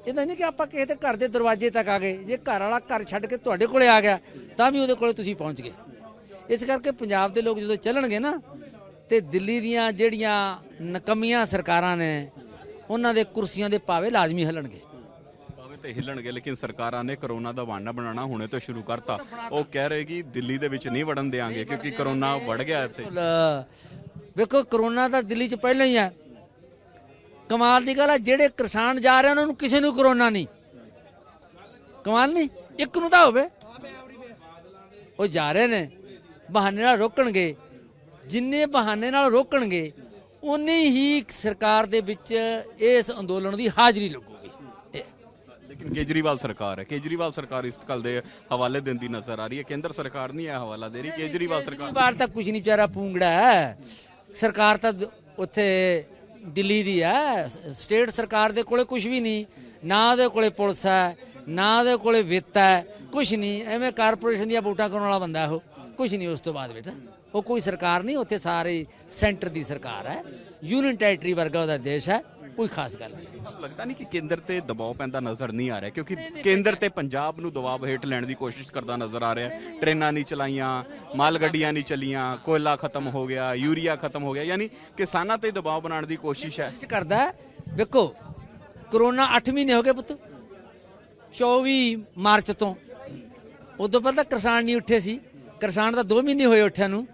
ਇਹਦਾ ਨਹੀਂ ਕਿ ਆਪਾਂ ਕਿਸੇ ਦੇ ਘਰ ਦੇ ਦਰਵਾਜ਼ੇ ਤੱਕ ਆ ਗਏ। ਜੇ ਘਰ ਵਾਲਾ ਘਰ ਛੱਡ ਕੇ ਤੁਹਾਡੇ ਕੋਲੇ ਆ ਗਿਆ ਤਾਂ ਵੀ ਉਹਦੇ ਕੋਲੇ ਤੁਸੀਂ ਪਹੁੰਚ ਗਏ। ਇਸ ਕਰਕੇ ਪੰਜਾਬ ਦੇ ਲੋਕ ਜਦੋਂ ਚੱਲਣਗੇ ਨਾ, ਤੇ ਦਿੱਲੀ ਦੀਆਂ ਜਿਹੜੀਆਂ ਨਕਮੀਆਂ ਸਰਕਾਰਾਂ ਨੇ ਉਹਨਾਂ ਦੇ ਕੁਰਸੀਆਂ ਦੇ ਪਾਵੇ ਲਾਜ਼ਮੀ ਹਿੱਲਣਗੇ। ਤੇ ਹਿੱਲਣਗੇ, ਲੇਕਿਨ ਸਰਕਾਰਾਂ ਨੇ ਕਰੋਨਾ ਦਾ ਬਹਾਨਾ ਬਣਾਉਣਾ ਹੁਣੇ ਤੋਂ ਸ਼ੁਰੂ ਕਰਤਾ। ਉਹ ਕਹਿ ਰਹੇ ਕਿ ਦਿੱਲੀ ਦੇ ਵਿੱਚ ਨਹੀਂ ਵੜਨ ਦੇਾਂਗੇ ਕਿਉਂਕਿ ਕਰੋਨਾ ਵੜ ਗਿਆ ਇੱਥੇ। ਵੇਖੋ ਕਰੋਨਾ ਤਾਂ ਦਿੱਲੀ 'ਚ ਪਹਿਲਾਂ ਹੀ ਆ। ਕਮਾਲ ਦੀ ਗੱਲ ਆ, ਜਿਹੜੇ ਕਿਸਾਨ ਜਾ ਰਹੇ ਉਹਨਾਂ ਨੂੰ ਕਿਸੇ ਨੂੰ ਕਰੋਨਾ ਨਹੀਂ। ਕਮਾਲ ਨਹੀਂ, ਇੱਕ ਨੂੰ ਤਾਂ ਹੋਵੇ। ਉਹ ਜਾ ਰਹੇ ਨੇ, ਬਹਾਨੇ ਨਾਲ ਰੋਕਣਗੇ। ਜਿੰਨੇ ਬਹਾਨੇ ਨਾਲ ਰੋਕਣਗੇ ਉਨੀ ਹੀ ਸਰਕਾਰ ਦੇ ਵਿੱਚ ਇਸ ਅੰਦੋਲਨ ਦੀ ਹਾਜ਼ਰੀ ਲੱਗੂਗੀ। ਲੇਕਿਨ ਕੇਜਰੀਵਾਲ ਸਰਕਾਰ ਹੈ, ਕੇਜਰੀਵਾਲ ਸਰਕਾਰ ਇਸ ਗੱਲ ਦੇ ਹਵਾਲੇ ਦਿੰਦੀ ਨਜ਼ਰ ਆ ਰਹੀ ਹੈ। ਕੇਂਦਰ ਸਰਕਾਰ ਨਹੀਂ ਇਹ ਹਵਾਲਾ ਦੇ ਰਹੀ, ਕੇਜਰੀਵਾਲ ਸਰਕਾਰ ਤਾਂ ਕੁਝ ਨਹੀਂ, ਵਿਚਾਰਾ ਪੂੰਗੜਾ ਹੈ। ਸਰਕਾਰ ਤਾਂ ਉੱਥੇ ਦਿੱਲੀ ਦੀ ਹੈ। ਸਟੇਟ ਸਰਕਾਰ ਦੇ ਕੋਲੇ ਕੁਝ ਵੀ ਨਹੀਂ, ਨਾ ਉਹਦੇ ਕੋਲੇ ਪੁਲਿਸ ਹੈ, ਨਾ ਉਹਦੇ ਕੋਲੇ ਵਿੱਤ ਹੈ, ਕੁਝ ਨਹੀਂ। ਐਵੇਂ ਕਾਰਪੋਰੇਸ਼ਨ ਦੀਆਂ ਵੋਟਾਂ ਕਰਨ ਵਾਲਾ ਬੰਦਾ ਉਹ, ਕੁਝ ਨਹੀਂ। ਉਸ ਤੋਂ ਬਾਅਦ ਬੇਟਾ ਉਹ ਕੋਈ ਸਰਕਾਰ ਨਹੀਂ, ਉੱਥੇ ਸਾਰੇ ਸੈਂਟਰ ਦੀ ਸਰਕਾਰ ਹੈ। ਯੂਨੀਅਨ ਟੈਰੀਟਰੀ ਵਰਗਾ ਉਹਦਾ ਦੇਸ਼ ਹੈ, ਕੋਈ ਖਾਸ ਗੱਲ ਨਹੀਂ। ਲੱਗਦਾ ਨਹੀਂ ਕਿ ਕੇਂਦਰ ਤੇ ਦਬਾਅ ਪੈਂਦਾ ਨਜ਼ਰ ਨਹੀਂ ਆ ਰਿਹਾ, ਕਿਉਂਕਿ ਕੇਂਦਰ ਤੇ ਪੰਜਾਬ ਨੂੰ ਦਬਾਅ ਹੇਠ ਲੈਣ ਦੀ ਕੋਸ਼ਿਸ਼ ਕਰਦਾ ਨਜ਼ਰ ਆ ਰਿਹਾ। ਟ੍ਰੇਨਾਂ ਨਹੀਂ ਚਲਾਈਆਂ, ਮਾਲ ਗੱਡੀਆਂ ਨਹੀਂ ਚੱਲੀਆਂ, ਕੋਇਲਾ ਖਤਮ ਹੋ ਗਿਆ, ਯੂਰੀਆ ਖਤਮ ਹੋ ਗਿਆ, ਯਾਨੀ ਕਿਸਾਨਾਂ ਤੇ ਦਬਾਅ ਬਣਾਉਣ ਦੀ ਕੋਸ਼ਿਸ਼ ਹੈ। ਕਰਦਾ ਵੇਖੋ, ਕਰੋਨਾ 8 ਮਹੀਨੇ ਹੋ ਗਏ ਪੁੱਤ, 24 ਮਾਰਚ ਤੋਂ। ਉਦੋਂ ਪਹਿਲਾਂ ਕਿਸਾਨ ਨਹੀਂ ਉੱਠੇ ਸੀ। ਕਿਸਾਨ ਤਾਂ 2 ਮਹੀਨੇ ਹੋਏ ਉੱਠਿਆਂ ਨੂੰ,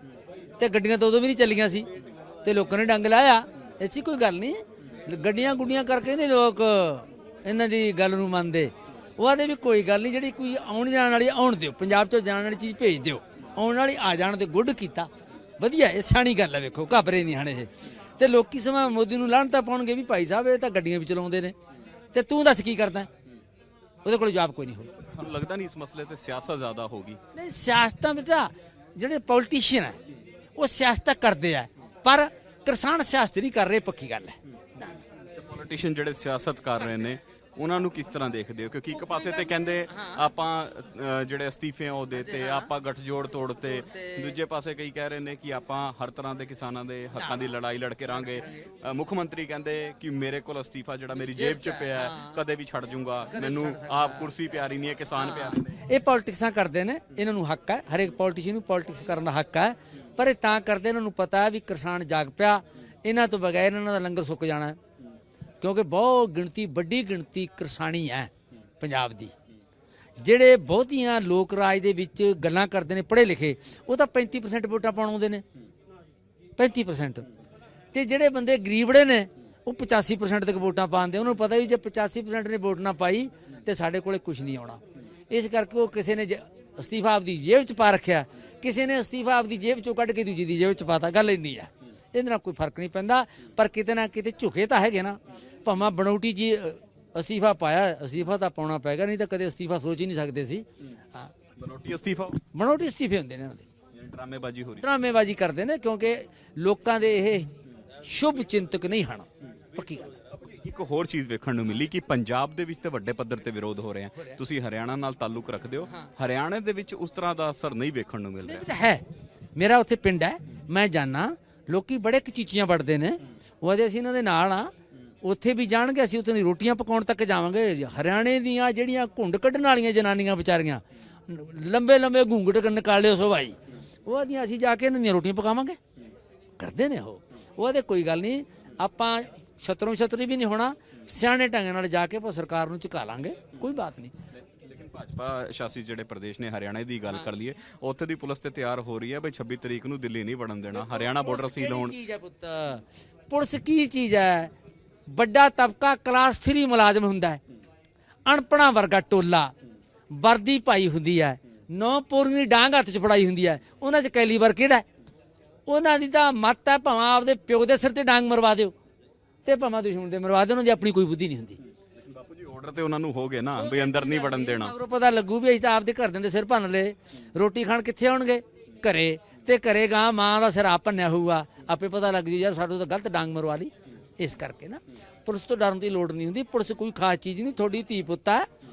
ਤੇ ਗੱਡੀਆਂ ਤਾਂ ਉਦੋਂ ਵੀ ਨਹੀਂ ਚੱਲੀਆਂ ਸੀ, ਤੇ ਲੋਕਾਂ ਨੇ ਡੰਗ ਲਾਇਆ। ਐਸੀ ਕੋਈ ਗੱਲ ਨਹੀਂ। ਗੱਡੀਆਂ ਗੁੱਡੀਆਂ ਕਰਕੇ ਨਹੀਂ ਲੋਕ ਇਹਨਾਂ ਦੀ ਗੱਲ ਨੂੰ ਮੰਨਦੇ। ਉਹ ਆਦੇ ਵੀ ਕੋਈ ਗੱਲ ਨਹੀਂ, ਜਿਹੜੀ ਕੋਈ ਆਉਣ ਜਾਣ ਵਾਲੀ ਆਉਣ ਦਿਓ, ਪੰਜਾਬ ਚੋਂ ਜਾਣ ਵਾਲੀ ਚੀਜ਼ ਭੇਜ ਦਿਓ, ਆਉਣ ਵਾਲੀ ਆ ਜਾਣ ਤੇ ਗੁੱਡ ਕੀਤਾ, ਵਧੀਆ। ਇਹ ਸਿਆਣੀ ਗੱਲ ਹੈ। ਵੇਖੋ ਘਾਬਰੇ ਨਹੀਂ ਹਨ ਇਹ। ਤੇ ਲੋਕੀ ਸਮਾਂ ਮੋਦੀ ਨੂੰ ਲਾਹਣਤਾ ਪਾਉਣਗੇ ਵੀ ਭਾਈ ਸਾਹਿਬ ਇਹ ਤਾਂ ਗੱਡੀਆਂ ਵੀ ਚਲਾਉਂਦੇ ਨੇ, ਤੇ ਤੂੰ ਦੱਸ ਕੀ ਕਰਦਾ? ਉਹਦੇ ਕੋਲ ਜਵਾਬ ਕੋਈ ਨਹੀਂ ਹੋਊ। ਤੁਹਾਨੂੰ ਲੱਗਦਾ ਨਹੀਂ ਇਸ ਮਸਲੇ ਤੇ ਸਿਆਸਤ ਜ਼ਿਆਦਾ ਹੋਗੀ? ਨਹੀਂ, ਸਿਆਸਤਾਂ ਬੇਟਾ ਜਿਹੜੇ ਪੋਲੀਟੀਸ਼ੀਅਨ ਹੈ ਉਹ ਸਿਆਸਤਾਂ ਕਰਦੇ ਆ, ਪਰ ਕਿਸਾਨ ਸਿਆਸਤ ਨਹੀਂ ਕਰ ਰਹੇ, ਪੱਕੀ ਗੱਲ ਹੈ। ਪੋਲੀਟੀਸ਼ੀਅਨ ਜਿਹੜੇ ਸਿਆਸਤ ਕਰ ਰਹੇ ਨੇ ਉਹਨਾਂ ਨੂੰ ਕਿਸ ਤਰ੍ਹਾਂ ਦੇਖਦੇ ਹੋ? ਕਿਉਂਕਿ ਇੱਕ ਪਾਸੇ ਤੇ ਕਹਿੰਦੇ ਆਪਾਂ ਜਿਹੜੇ ਅਸਤੀਫੇ ਉਹ ਦੇਤੇ, ਆਪਾਂ ਗੱਠਜੋੜ ਤੋੜਤੇ, ਦੂਜੇ ਪਾਸੇ ਕਈ ਕਹਿ ਰਹੇ ਨੇ ਕਿ ਆਪਾਂ ਹਰ ਤਰ੍ਹਾਂ ਦੇ ਕਿਸਾਨਾਂ ਦੇ ਹੱਕਾਂ ਦੀ ਲੜਾਈ ਲੜ ਕੇ ਰਹਾਂਗੇ। ਮੁੱਖ ਮੰਤਰੀ ਕਹਿੰਦੇ ਕਿ ਮੇਰੇ ਕੋਲ ਅਸਤੀਫਾ ਜਿਹੜਾ ਮੇਰੀ ਜੇਬ 'ਚ ਪਿਆ ਹੈ, ਕਦੇ ਵੀ ਛੱਡ ਜੂੰਗਾ, ਮੈਨੂੰ ਆਪ ਕੁਰਸੀ ਪਿਆਰੀ ਨਹੀਂ ਹੈ, ਕਿਸਾਨ ਪਿਆਰੇ ਨੇ। ਇਹ ਪੋਲੀਟਿਕਸਾਂ ਕਰਦੇ ਨੇ, ਇਹਨਾਂ ਨੂੰ ਹੱਕ ਹੈ, ਹਰੇਕ ਪੋਲੀਟੀਸ਼ੀਅਨ ਨੂੰ ਪੋਲੀਟਿਕਸ ਕਰਨ ਦਾ ਹੱਕ ਹੈ, ਪਰ ਇਹ ਤਾਂ ਕਰਦੇ ਇਹਨਾਂ ਨੂੰ ਪਤਾ ਹੈ ਵੀ ਕਿਸਾਨ ਜਾਗ ਪਿਆ, ਇਹਨਾਂ ਤੋਂ ਬਗੈਰ ਇਹਨਾਂ ਦਾ ਲੰਗਰ ਸੁੱਕ ਜਾਣਾ। ਕਿਉਂਕਿ ਬਹੁਤ ਗਿਣਤੀ, ਵੱਡੀ ਗਿਣਤੀ ਕਿਸਾਨੀ ਹੈ ਪੰਜਾਬ ਦੀ। ਜਿਹੜੇ ਬਹੁਤੀਆਂ ਲੋਕ ਰਾਜ ਦੇ ਵਿੱਚ ਗੱਲਾਂ ਕਰਦੇ ਨੇ ਪੜ੍ਹੇ ਲਿਖੇ, ਉਹ ਤਾਂ 35% ਵੋਟਾਂ ਪਾਉਣ ਆਉਂਦੇ ਨੇ, 35%। ਤੇ ਜਿਹੜੇ ਬੰਦੇ ਗਰੀਬੜੇ ਨੇ ਉਹ 85% ਤੱਕ ਵੋਟਾਂ ਪਾਉਂਦੇ। ਉਹਨੂੰ ਪਤਾ ਵੀ ਜੇ 85% ਨੇ ਵੋਟ ਨਾ ਪਾਈ ਤੇ ਸਾਡੇ ਕੋਲੇ ਕੁਝ ਨਹੀਂ ਆਉਣਾ। ਇਸ ਕਰਕੇ ਉਹ ਕਿਸੇ ਨੇ ਅਸਤੀਫਾ ਆਪਦੀ ਜੇਬ 'ਚ ਪਾ ਰੱਖਿਆ, ਕਿਸੇ ਨੇ ਅਸਤੀਫਾ ਆਪਦੀ ਜੇਬ 'ਚੋਂ ਕੱਢ ਕੇ ਦੂਜੀ ਦੀ ਜੇਬ 'ਚ ਪਾਤਾ। ਗੱਲ ਇੰਨੀ ਆ, ਇਹਦੇ ਨਾਲ ਕੋਈ ਫਰਕ ਨਹੀਂ ਪੈਂਦਾ। ਪਰ ਕਿਤੇ ਨਾ ਕਿਤੇ ਝੁਕੇ ਤਾਂ ਹੈਗੇ ਨਾ। ਭਾਵੇਂ ਬਣੌਟੀ ਜੀ ਅਸਤੀਫਾ ਪਾਇਆ, ਅਸਤੀਫਾ ਤਾਂ ਪਾਉਣਾ ਪੈਗਾ, ਨਹੀਂ ਤਾਂ ਕਦੇ ਅਸਤੀਫਾ ਸੋਚ ਹੀ ਨਹੀਂ ਸਕਦੇ ਸੀ। ਹਾਂ, ਬਣੌਟੀ ਅਸਤੀਫਾ, ਬਣੌਟੀ ਅਸਤੀਫੇ ਹੁੰਦੇ ਨੇ ਇਹਨਾਂ ਦੇ। ਡਰਾਮੇਬਾਜ਼ੀ ਹੋ ਰਹੀ, ਡਰਾਮੇਬਾਜ਼ੀ ਕਰਦੇ ਨੇ, ਕਿਉਂਕਿ ਲੋਕਾਂ ਦੇ ਇਹ ਸ਼ੁਭ ਚਿੰਤਕ ਨਹੀਂ ਹਨ, ਪੱਕੀ ਗੱਲ। ਇੱਕ ਹੋਰ ਚੀਜ਼ ਵੇਖਣ ਨੂੰ ਮਿਲੀ ਕਿ ਪੰਜਾਬ ਦੇ ਵਿੱਚ ਤੇ ਵੱਡੇ ਪੱਧਰ ਤੇ ਵਿਰੋਧ ਹੋ ਰਿਹਾ। ਤੁਸੀਂ ਹਰਿਆਣਾ ਨਾਲ ਤਾਲੁਕ ਰੱਖਦੇ ਹੋ, ਹਰਿਆਣਾ ਦੇ ਵਿੱਚ ਉਸ ਤਰ੍ਹਾਂ ਦਾ ਅਸਰ ਨਹੀਂ ਵੇਖਣ ਨੂੰ ਮਿਲ ਰਿਹਾ। ਤਾਂ ਹੈ, ਮੇਰਾ ਉੱਥੇ ਪਿੰਡ ਹੈ, ਮੈਂ ਜਾਣਾ, ਲੋਕੀ ਬੜੇ ਕਚੀਚੀਆਂ ਵੱਢਦੇ ਨੇ, ਉਹਦੇ ਅਸੀਂ ਇਹਨਾਂ ਦੇ ਨਾਲ ਆ, ਉੱਥੇ ਵੀ ਜਾਣਗੇ, ਅਸੀਂ ਉੱਥੇ ਦੀ ਰੋਟੀਆਂ ਪਕਾਉਣ ਤੱਕ ਜਾਵਾਂਗੇ। ਹਰਿਆਣੇ ਦੀਆਂ ਜਿਹੜੀਆਂ ਘੁੰਡ ਕੱਢਣ ਵਾਲੀਆਂ ਜਨਾਨੀਆਂ ਵਿਚਾਰੀਆਂ, ਲੰਬੇ ਲੰਬੇ ਘੁੰਗਟ ਨਿਕਾਲਿਓ ਸੋ ਭਾਈ, ਉਹਦੀਆਂ ਅਸੀਂ ਜਾ ਕੇ ਇਹਨਾਂ ਦੀਆਂ ਰੋਟੀਆਂ ਪਕਾਵਾਂਗੇ। ਕਰਦੇ ਨੇ ਉਹਦੇ ਕੋਈ ਗੱਲ ਨਹੀਂ, ਆਪਾਂ ਛਤਰੋਂ ਛਤਰੀ ਵੀ ਨਹੀਂ ਹੋਣਾ, ਸਿਆਣੇ ਢੰਗ ਨਾਲ ਜਾ ਕੇ ਆਪਾਂ ਸਰਕਾਰ ਨੂੰ ਝੁਕਾ ਲਾਂਗੇ, ਕੋਈ ਬਾਤ ਨਹੀਂ। ਲੇਕਿਨ ਭਾਜਪਾ ਸ਼ਾਸੀ ਜਿਹੜੇ ਪ੍ਰਦੇਸ਼ ਨੇ, ਹਰਿਆਣਾ ਦੀ ਗੱਲ ਕਰ ਲਈਏ, ਉੱਥੇ ਦੀ ਪੁਲਿਸ ਤੇ ਤਿਆਰ ਹੋ ਰਹੀ ਹੈ ਬਈ 26 ਤਰੀਕ ਨੂੰ ਦਿੱਲੀ ਨਹੀਂ ਵੜਨ ਦੇਣਾ, ਹਰਿਆਣਾ ਬਾਰਡਰ ਸੀਲ ਹੋਣ। ਚੀਜ਼ ਹੈ ਪੁੱਤ, ਪੁਲਿਸ ਕੀ ਚੀਜ਼ ਹੈ? ਵੱਡਾ ਤਬਕਾ ਕਲਾਸ 3 ਮੁਲਾਜ਼ਮ ਹੁੰਦਾ ਹੈ, ਅਣਪਣਾ ਵਰਗਾ ਟੋਲਾ, ਵਰਦੀ ਪਾਈ ਹੁੰਦੀ ਹੈ, 9 ਪੋਰੀ ਦੀ ਡਾਂਗ ਹੱਥ 'ਚ ਫੜਾਈ ਹੁੰਦੀ ਹੈ, ਉਹਨਾਂ 'ਚ ਕੈਲੀਬਰ ਕਿਹੜਾ? ਉਹਨਾਂ ਦੀ ਤਾਂ ਮੱਤ ਹੈ, ਭਾਵੇਂ ਆਪਦੇ ਪਿਓ ਦੇ ਸਿਰ ਤੇ ਡਾਂਗ ਮਰਵਾ ਦਿਓ ਤੇ ਭਾਵੇਂ ਦੁਸ਼ਮਣ ਦੇ ਮਰਵਾ ਦਿਓ, ਉਹਨਾਂ ਦੀ ਆਪਣੀ ਕੋਈ ਬੁੱਧੀ ਨਹੀਂ ਹੁੰਦੀ। ਬਾਪੂ ਜੀ ਆਰਡਰ ਤੇ ਉਹਨਾਂ ਨੂੰ ਹੋ ਗਏ ਨਾ ਬਈ ਅੰਦਰ ਨਹੀਂ ਵੜਨ ਦੇਣਾ। ਮਗਰੋਂ ਪਤਾ ਲੱਗੂ ਵੀ ਅਸੀਂ ਤਾਂ ਆਪਦੇ ਘਰ ਦੇ ਸਿਰ ਭੰਨ ਲਏ, ਰੋਟੀ ਖਾਣ ਕਿੱਥੇ ਆਉਣਗੇ? ਘਰੇ, ਤੇ ਘਰੇ ਗਾਂ ਮਾਂ ਦਾ ਸਿਰ ਆਪ ਭੰਨਿਆ ਹੋਊਗਾ, ਆਪੇ ਪਤਾ ਲੱਗ ਜੂ ਯਾਰ ਸਾਡੇ ਤੋਂ ਗਲਤ ਡਾਂਗ ਮਰਵਾ ਲਈ। ਇਸ ਕਰਕੇ ਨਾ ਪੁਲਿਸ ਤੋਂ ਡਰਨ ਦੀ ਲੋੜ ਨਹੀਂ ਹੁੰਦੀ, ਪੁਲਿਸ ਕੋਈ ਖਾਸ ਚੀਜ਼ ਨਹੀਂ, ਤੁਹਾਡੀ ਧੀ ਪੁੱਤ ਹੈ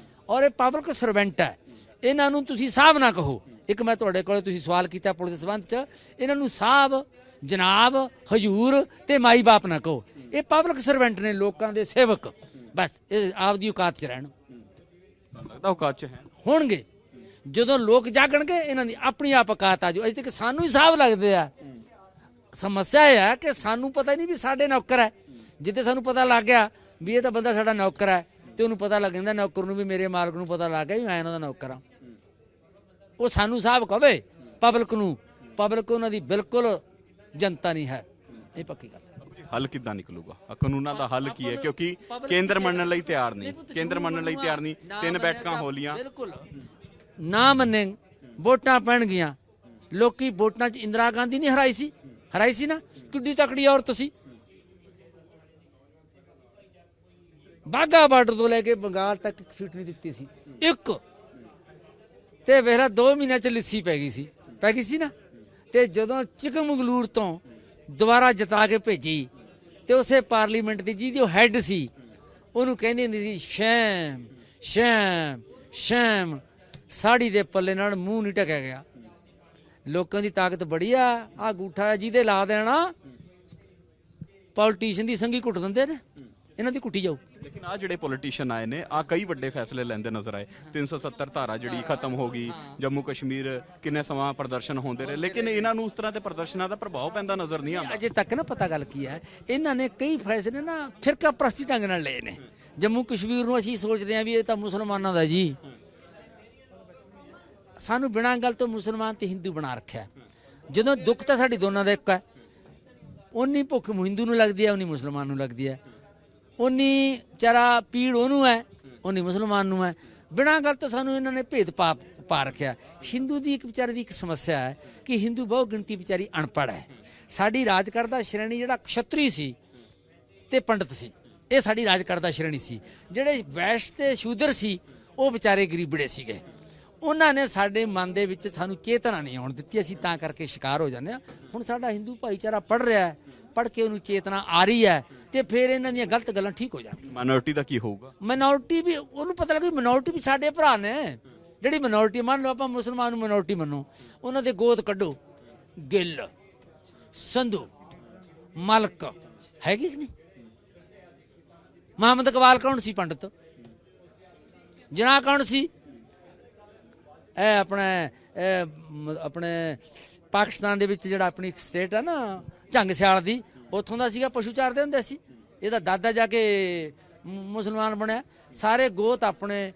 ਔਰ ਇਹ ਪਬਲਿਕ ਸਰਵੈਂਟ ਹੈ, ਇਹਨਾਂ ਨੂੰ ਤੁਸੀਂ ਸਾਹਿਬ ਨਾ ਕਹੋ। ਇੱਕ ਮੈਂ ਤੁਹਾਡੇ ਕੋਲ ਤੁਸੀਂ ਸਵਾਲ ਕੀਤਾ ਪੁਲਿਸ ਦੇ ਸੰਬੰਧ 'ਚ, ਇਹਨਾਂ ਨੂੰ ਸਾਹਿਬ, ਜਨਾਬ, ਹਜੂਰ ਤੇ ਮਾਈ ਬਾਪ ਨਾ ਕਹੋ, ਇਹ ਪਬਲਿਕ ਸਰਵੈਂਟ ਨੇ, ਲੋਕਾਂ ਦੇ ਸੇਵਕ, ਬਸ ਇਹ ਆਪਦੀ ਔਕਾਤ 'ਚ ਰਹਿਣ। ਲੱਗਦਾ ਔਕਾਤ 'ਚ ਹੈ ਹੋਣਗੇ ਜਦੋਂ ਲੋਕ ਜਾਗਣਗੇ, ਇਹਨਾਂ ਦੀ ਆਪਣੀ ਆਪ ਔਕਾਤ ਆ ਜਾਊ। ਅਜੇ ਤੱਕ ਸਾਨੂੰ ਹੀ ਸਾਹਿਬ ਲੱਗਦੇ ਆ। ਸਮੱਸਿਆ ਇਹ ਹੈ ਕਿ ਸਾਨੂੰ ਪਤਾ ਨਹੀਂ ਵੀ ਸਾਡੇ ਨੌਕਰ ਹੈ। ਜਿੱਥੇ ਸਾਨੂੰ ਪਤਾ ਲੱਗ ਗਿਆ ਵੀ ਇਹ ਤਾਂ ਬੰਦਾ ਸਾਡਾ ਨੌਕਰ ਹੈ, ਤੇ ਉਹਨੂੰ ਪਤਾ ਲੱਗ ਜਾਂਦਾ, ਨੌਕਰ ਨੂੰ ਵੀ, ਮੇਰੇ ਮਾਲਕ ਨੂੰ ਪਤਾ ਲੱਗ ਗਿਆ ਵੀ ਮੈਂ ਇਹਨਾਂ ਦਾ ਨੌਕਰ ਹਾਂ, ਉਹ ਸਾਨੂੰ ਸਾਹਿਬ ਕਹਵੇ। ਪਬਲਿਕ ਨੂੰ, ਪਬਲਿਕ ਉਹਨਾਂ ਦੀ ਬਿਲਕੁਲ ਜਨਤਾ ਨਹੀਂ ਹੈ, ਇਹ ਪੱਕੀ ਗੱਲ ਹੈ। ਹੱਲ ਕਿੱਦਾਂ ਨਿਕਲੂਗਾ? ਕਾਨੂੰਨਾਂ ਦਾ ਹੱਲ ਕੀ ਹੈ? ਕਿਉਂਕਿ ਕੇਂਦਰ ਮੰਨਣ ਲਈ ਤਿਆਰ ਨਹੀਂ, ਕੇਂਦਰ ਮੰਨਣ ਲਈ ਤਿਆਰ ਨਹੀਂ। 3 ਬੈਠਕਾਂ ਹੋ ਲੀਆਂ, ਬਿਲਕੁਲ ਨਾ ਮੰਨੇ, ਵੋਟਾਂ ਪੈਣਗੀਆਂ। ਲੋਕੀ ਵੋਟਾਂ 'ਚ ਇੰਦਰਾ ਗਾਂਧੀ ਨਹੀਂ ਹਰਾਈ ਸੀ ਨਾ, ਕਿੱਡੀ ਤਕੜੀ ਔਰਤ ਸੀ। ਬਾਘਾ ਬਾਰਡਰ ਤੋਂ ਲੈ ਕੇ ਬੰਗਾਲ ਤੱਕ ਇੱਕ ਸੀਟ ਨਹੀਂ ਦਿੱਤੀ ਸੀ, ਇੱਕ। ਤੇ ਵੇਖਲਾ 2 ਮਹੀਨਿਆਂ 'ਚ ਲਿੱਸੀ ਪੈ ਗਈ ਸੀ ਨਾ। ਤੇ ਜਦੋਂ ਚਿਕਮਗਲੂਰ ਤੋਂ ਦੁਬਾਰਾ ਜਿਤਾ ਕੇ ਭੇਜੀ, ਤੇ ਉਸੇ ਪਾਰਲੀਮੈਂਟ ਦੀ ਜਿਹਦੀ ਉਹ ਹੈੱਡ ਸੀ, ਉਹਨੂੰ ਕਹਿੰਦੀ ਹੁੰਦੀ ਸੀ ਸ਼ੈਮ ਸ਼ੈਮ ਸ਼ੈਮ। ਸਾੜੀ ਦੇ ਪੱਲੇ ਨਾਲ ਮੂੰਹ ਨਹੀਂ ਢਕਿਆ ਗਿਆ। ਲੋਕਾਂ ਦੀ ਤਾਕਤ ਬੜੀ ਆ ਗੂਠਾ ਜਿਹਦੇ ਲਾ ਦੇਣਾ, ਪੋਲੀਟੀਸ਼ੀਅਨ ਦੀ ਸੰਗੀ ਕੁੱਟ ਦਿੰਦੇ ਨੇ, ਇਹਨਾਂ ਦੀ ਕੁੱਟੀ ਜਾਊ। ਲੇਕਿਨ ਆ ਜਿਹੜੇ ਪੋਲੀਟੀਸ਼ੀਅਨ ਆਏ ਨੇ, ਆ ਕਈ ਵੱਡੇ ਫੈਸਲੇ ਲੈਂਦੇ ਨਜ਼ਰ ਆਏ। 370 ਧਾਰਾ ਜਿਹੜੀ ਖਤਮ ਹੋ ਗਈ, ਜੰਮੂ ਕਸ਼ਮੀਰ ਕਿੰਨੇ ਸਮਾਂ ਪ੍ਰਦਰਸ਼ਨ ਹੁੰਦੇ ਰਹੇ, ਲੇਕਿਨ ਇਹਨਾਂ ਨੂੰ ਉਸ ਤਰ੍ਹਾਂ ਦੇ ਪ੍ਰਦਰਸ਼ਨਾਂ ਦਾ ਪ੍ਰਭਾਵ ਪੈਂਦਾ ਨਜ਼ਰ ਨਹੀਂ ਆਉਂਦਾ। ਅਜੇ ਤੱਕ ਨਾ ਪਤਾ ਗੱਲ ਕੀ ਹੈ, ਇਹਨਾਂ ਨੇ ਕਈ ਫੈਸਲੇ ਨਾ ਫਿਰਕਾ ਪ੍ਰਸਤੀ ਢੰਗ ਨਾਲ ਲਏ ਨੇ। ਜੰਮੂ ਕਸ਼ਮੀਰ ਨੂੰ ਅਸੀਂ ਸੋਚਦੇ ਹਾਂ ਵੀ ਇਹ ਤਾਂ ਮੁਸਲਮਾਨਾਂ ਦਾ ਜੀ, ਸਾਨੂੰ ਬਿਨਾਂ ਗੱਲ ਤੋਂ ਮੁਸਲਮਾਨ ਤੇ ਹਿੰਦੂ ਬਣਾ ਰੱਖਿਆ। ਜਦੋਂ ਦੁੱਖ ਤਾਂ ਸਾਡੀ ਦੋਨਾਂ ਦਾ ਇੱਕ ਹੈ, ਉਨੀ ਭੁੱਖ ਹਿੰਦੂ ਨੂੰ ਲੱਗਦੀ ਹੈ, ਉਨੀ ਮੁਸਲਮਾਨ ਨੂੰ ਲੱਗਦੀ ਹੈ, ਉਨੀ ਚਾਰਾ ਪੀੜ ਉਹਨੂੰ ਹੈ, ਉਨੀ ਮੁਸਲਮਾਨ ਨੂੰ ਹੈ। ਬਿਨਾਂ ਗੱਲ ਤੋਂ ਸਾਨੂੰ ਇਹਨਾਂ ਨੇ ਭੇਦ ਪਾ ਰੱਖਿਆ। ਹਿੰਦੂ ਦੀ ਇੱਕ ਵਿਚਾਰੇ ਦੀ ਇੱਕ ਸਮੱਸਿਆ ਹੈ ਕਿ ਹਿੰਦੂ ਬਹੁ ਗਿਣਤੀ ਵਿਚਾਰੀ ਅਨਪੜ੍ਹ ਹੈ। ਸਾਡੀ ਰਾਜ ਕਰਦਾ ਸ਼੍ਰੇਣੀ ਜਿਹੜਾ ਖੱਤਰੀ ਸੀ ਤੇ ਪੰਡਤ ਸੀ, ਇਹ ਸਾਡੀ ਰਾਜ ਕਰਦਾ ਸ਼੍ਰੇਣੀ ਸੀ। ਜਿਹੜੇ ਵੈਸ਼ ਤੇ ਸ਼ੂਦਰ ਸੀ, ਉਹ ਵਿਚਾਰੇ ਗਰੀਬੜੇ ਸੀਗੇ। ਉਹਨਾਂ ਨੇ ਸਾਡੇ ਮਨ ਦੇ ਵਿੱਚ ਸਾਨੂੰ ਚੇਤਨਾ ਨਹੀਂ ਆਉਣ ਦਿੱਤੀ, ਅਸੀਂ ਤਾਂ ਕਰਕੇ ਸ਼ਿਕਾਰ ਹੋ ਜਾਂਦੇ ਹਾਂ। ਹੁਣ ਸਾਡਾ ਹਿੰਦੂ ਭਾਈਚਾਰਾ ਪੜ੍ਹ ਰਿਹਾ ਹੈ, ਪੜ੍ਹ ਕੇ ਉਹਨੂੰ ਚੇਤਨਾ ਆ ਰਹੀ ਹੈ, ਤੇ ਫਿਰ ਇਹਨਾਂ ਦੀਆਂ ਗਲਤ ਗੱਲਾਂ ਠੀਕ ਹੋ ਜਾਣਗੀਆਂ। ਮਾਈਨੋਰਿਟੀ ਦਾ ਕੀ ਹੋਊਗਾ? ਮਾਈਨੋਰਿਟੀ ਵੀ ਉਹਨੂੰ ਪਤਾ ਲੱਗੇ, ਮਾਈਨੋਰਿਟੀ ਵੀ ਸਾਡੇ ਭਰਾ ਨੇ। ਜਿਹੜੀ ਮਾਈਨੋਰਿਟੀ ਮੰਨ ਲਓ, ਆਪਾਂ ਮੁਸਲਮਾਨ ਨੂੰ ਮਾਈਨੋਰਿਟੀ ਮੰਨੋ, ਉਹਨਾਂ ਦੇ ਗੋਤ ਕੱਢੋ, ਗਿੱਲ, ਸੰਧੂ, ਮਲਕ ਹੈਗੀ ਕਿ ਨਹੀਂ? ਮੁਹੰਮਦ ਇਕਬਾਲ ਕੌਣ ਸੀ? ਪੰਡਤ। ਜਿਨਾਹ ਕੌਣ ਸੀ? ਇਹ ਆਪਣੇ ਪਾਕਿਸਤਾਨ ਦੇ ਵਿੱਚ ਜਿਹੜਾ ਆਪਣੀ ਸਟੇਟ ਹੈ ਨਾ, ਝੰਗ ਸਿਆਲ ਦੀ, ਉੱਥੋਂ ਦਾ ਸੀਗਾ, ਪਸ਼ੂ ਚਾਰਦੇ ਹੁੰਦੇ ਸੀ। ਇਹਦਾ ਦਾਦਾ ਜਾ ਕੇ ਮੁਸਲਮਾਨ ਬਣਿਆ। ਸਾਰੇ ਗੋਤ ਆਪਣੇ,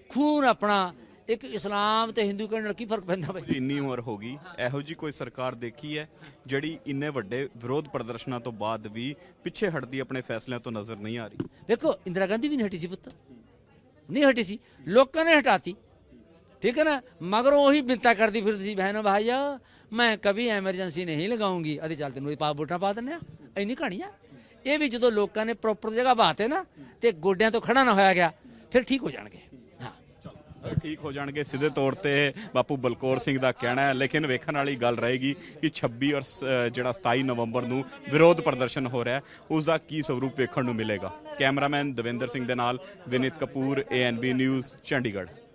ਖੂਨ ਆਪਣਾ। ਇੱਕ ਇਸਲਾਮ ਤੇ ਹਿੰਦੂ ਕਹਿਣ ਨਾਲ ਕੀ ਫਰਕ ਪੈਂਦਾ ਬਾਈ? ਇੰਨੀ ਉਮਰ ਹੋ ਗਈ, ਇਹੋ ਜੀ ਕੋਈ ਸਰਕਾਰ ਦੇਖੀ ਹੈ ਜਿਹੜੀ ਇੰਨੇ ਵੱਡੇ ਵਿਰੋਧ ਪ੍ਰਦਰਸ਼ਨਾਂ ਤੋਂ ਬਾਅਦ ਵੀ ਪਿੱਛੇ ਹਟਦੀ ਆਪਣੇ ਫੈਸਲਿਆਂ ਤੋਂ ਨਜ਼ਰ ਨਹੀਂ ਆ ਰਹੀ? ਵੇਖੋ, ਇੰਦਰਾ ਗਾਂਧੀ ਵੀ ਨਹੀਂ ਹਟੀ ਸੀ ਪੁੱਤ, ਨਹੀਂ ਹਟੀ ਸੀ, ਲੋਕਾਂ ਨੇ ਹਟਾਤੀ, ठीक है ना। मगर वही बिनता करती फिर थी, बहनों भाइयों मैं कभी एमरजेंसी नहीं लगाऊंगी, अरे चल तेन पा वोटा पा दें। इन्नी कहानी है ये भी, जो लोगों ने प्रॉपर जगह बात है ना, तो गोड्या तो खड़ा ना होया गया, फिर ठीक हो जाएंगे। हाँ, ਠੀਕ ਹੋ ਜਾਣਗੇ ਸਿੱਧੇ ਤੌਰ ਤੇ ਬਾਪੂ ਬਲਕੌਰ ਸਿੰਘ ਦਾ ਕਹਿਣਾ ਹੈ। ਲੇਕਿਨ ਵੇਖਣ ਵਾਲੀ ਗੱਲ ਰਹੇਗੀ ਕਿ 26 ਔਰ ਜਿਹੜਾ 27 ਨਵੰਬਰ ਨੂੰ ਵਿਰੋਧ ਪ੍ਰਦਰਸ਼ਨ ਹੋ ਰਿਹਾ ਉਸ ਦਾ ਕੀ ਸਰੂਪ ਵੇਖਣ ਨੂੰ ਮਿਲੇਗਾ। ਕੈਮਰਾਮੈਨ ਦਵਿੰਦਰ ਸਿੰਘ ਦੇ ਨਾਲ ਵਿਨੀਤ ਕਪੂਰ, ANB ਨਿਊਜ਼, ਚੰਡੀਗੜ੍ਹ।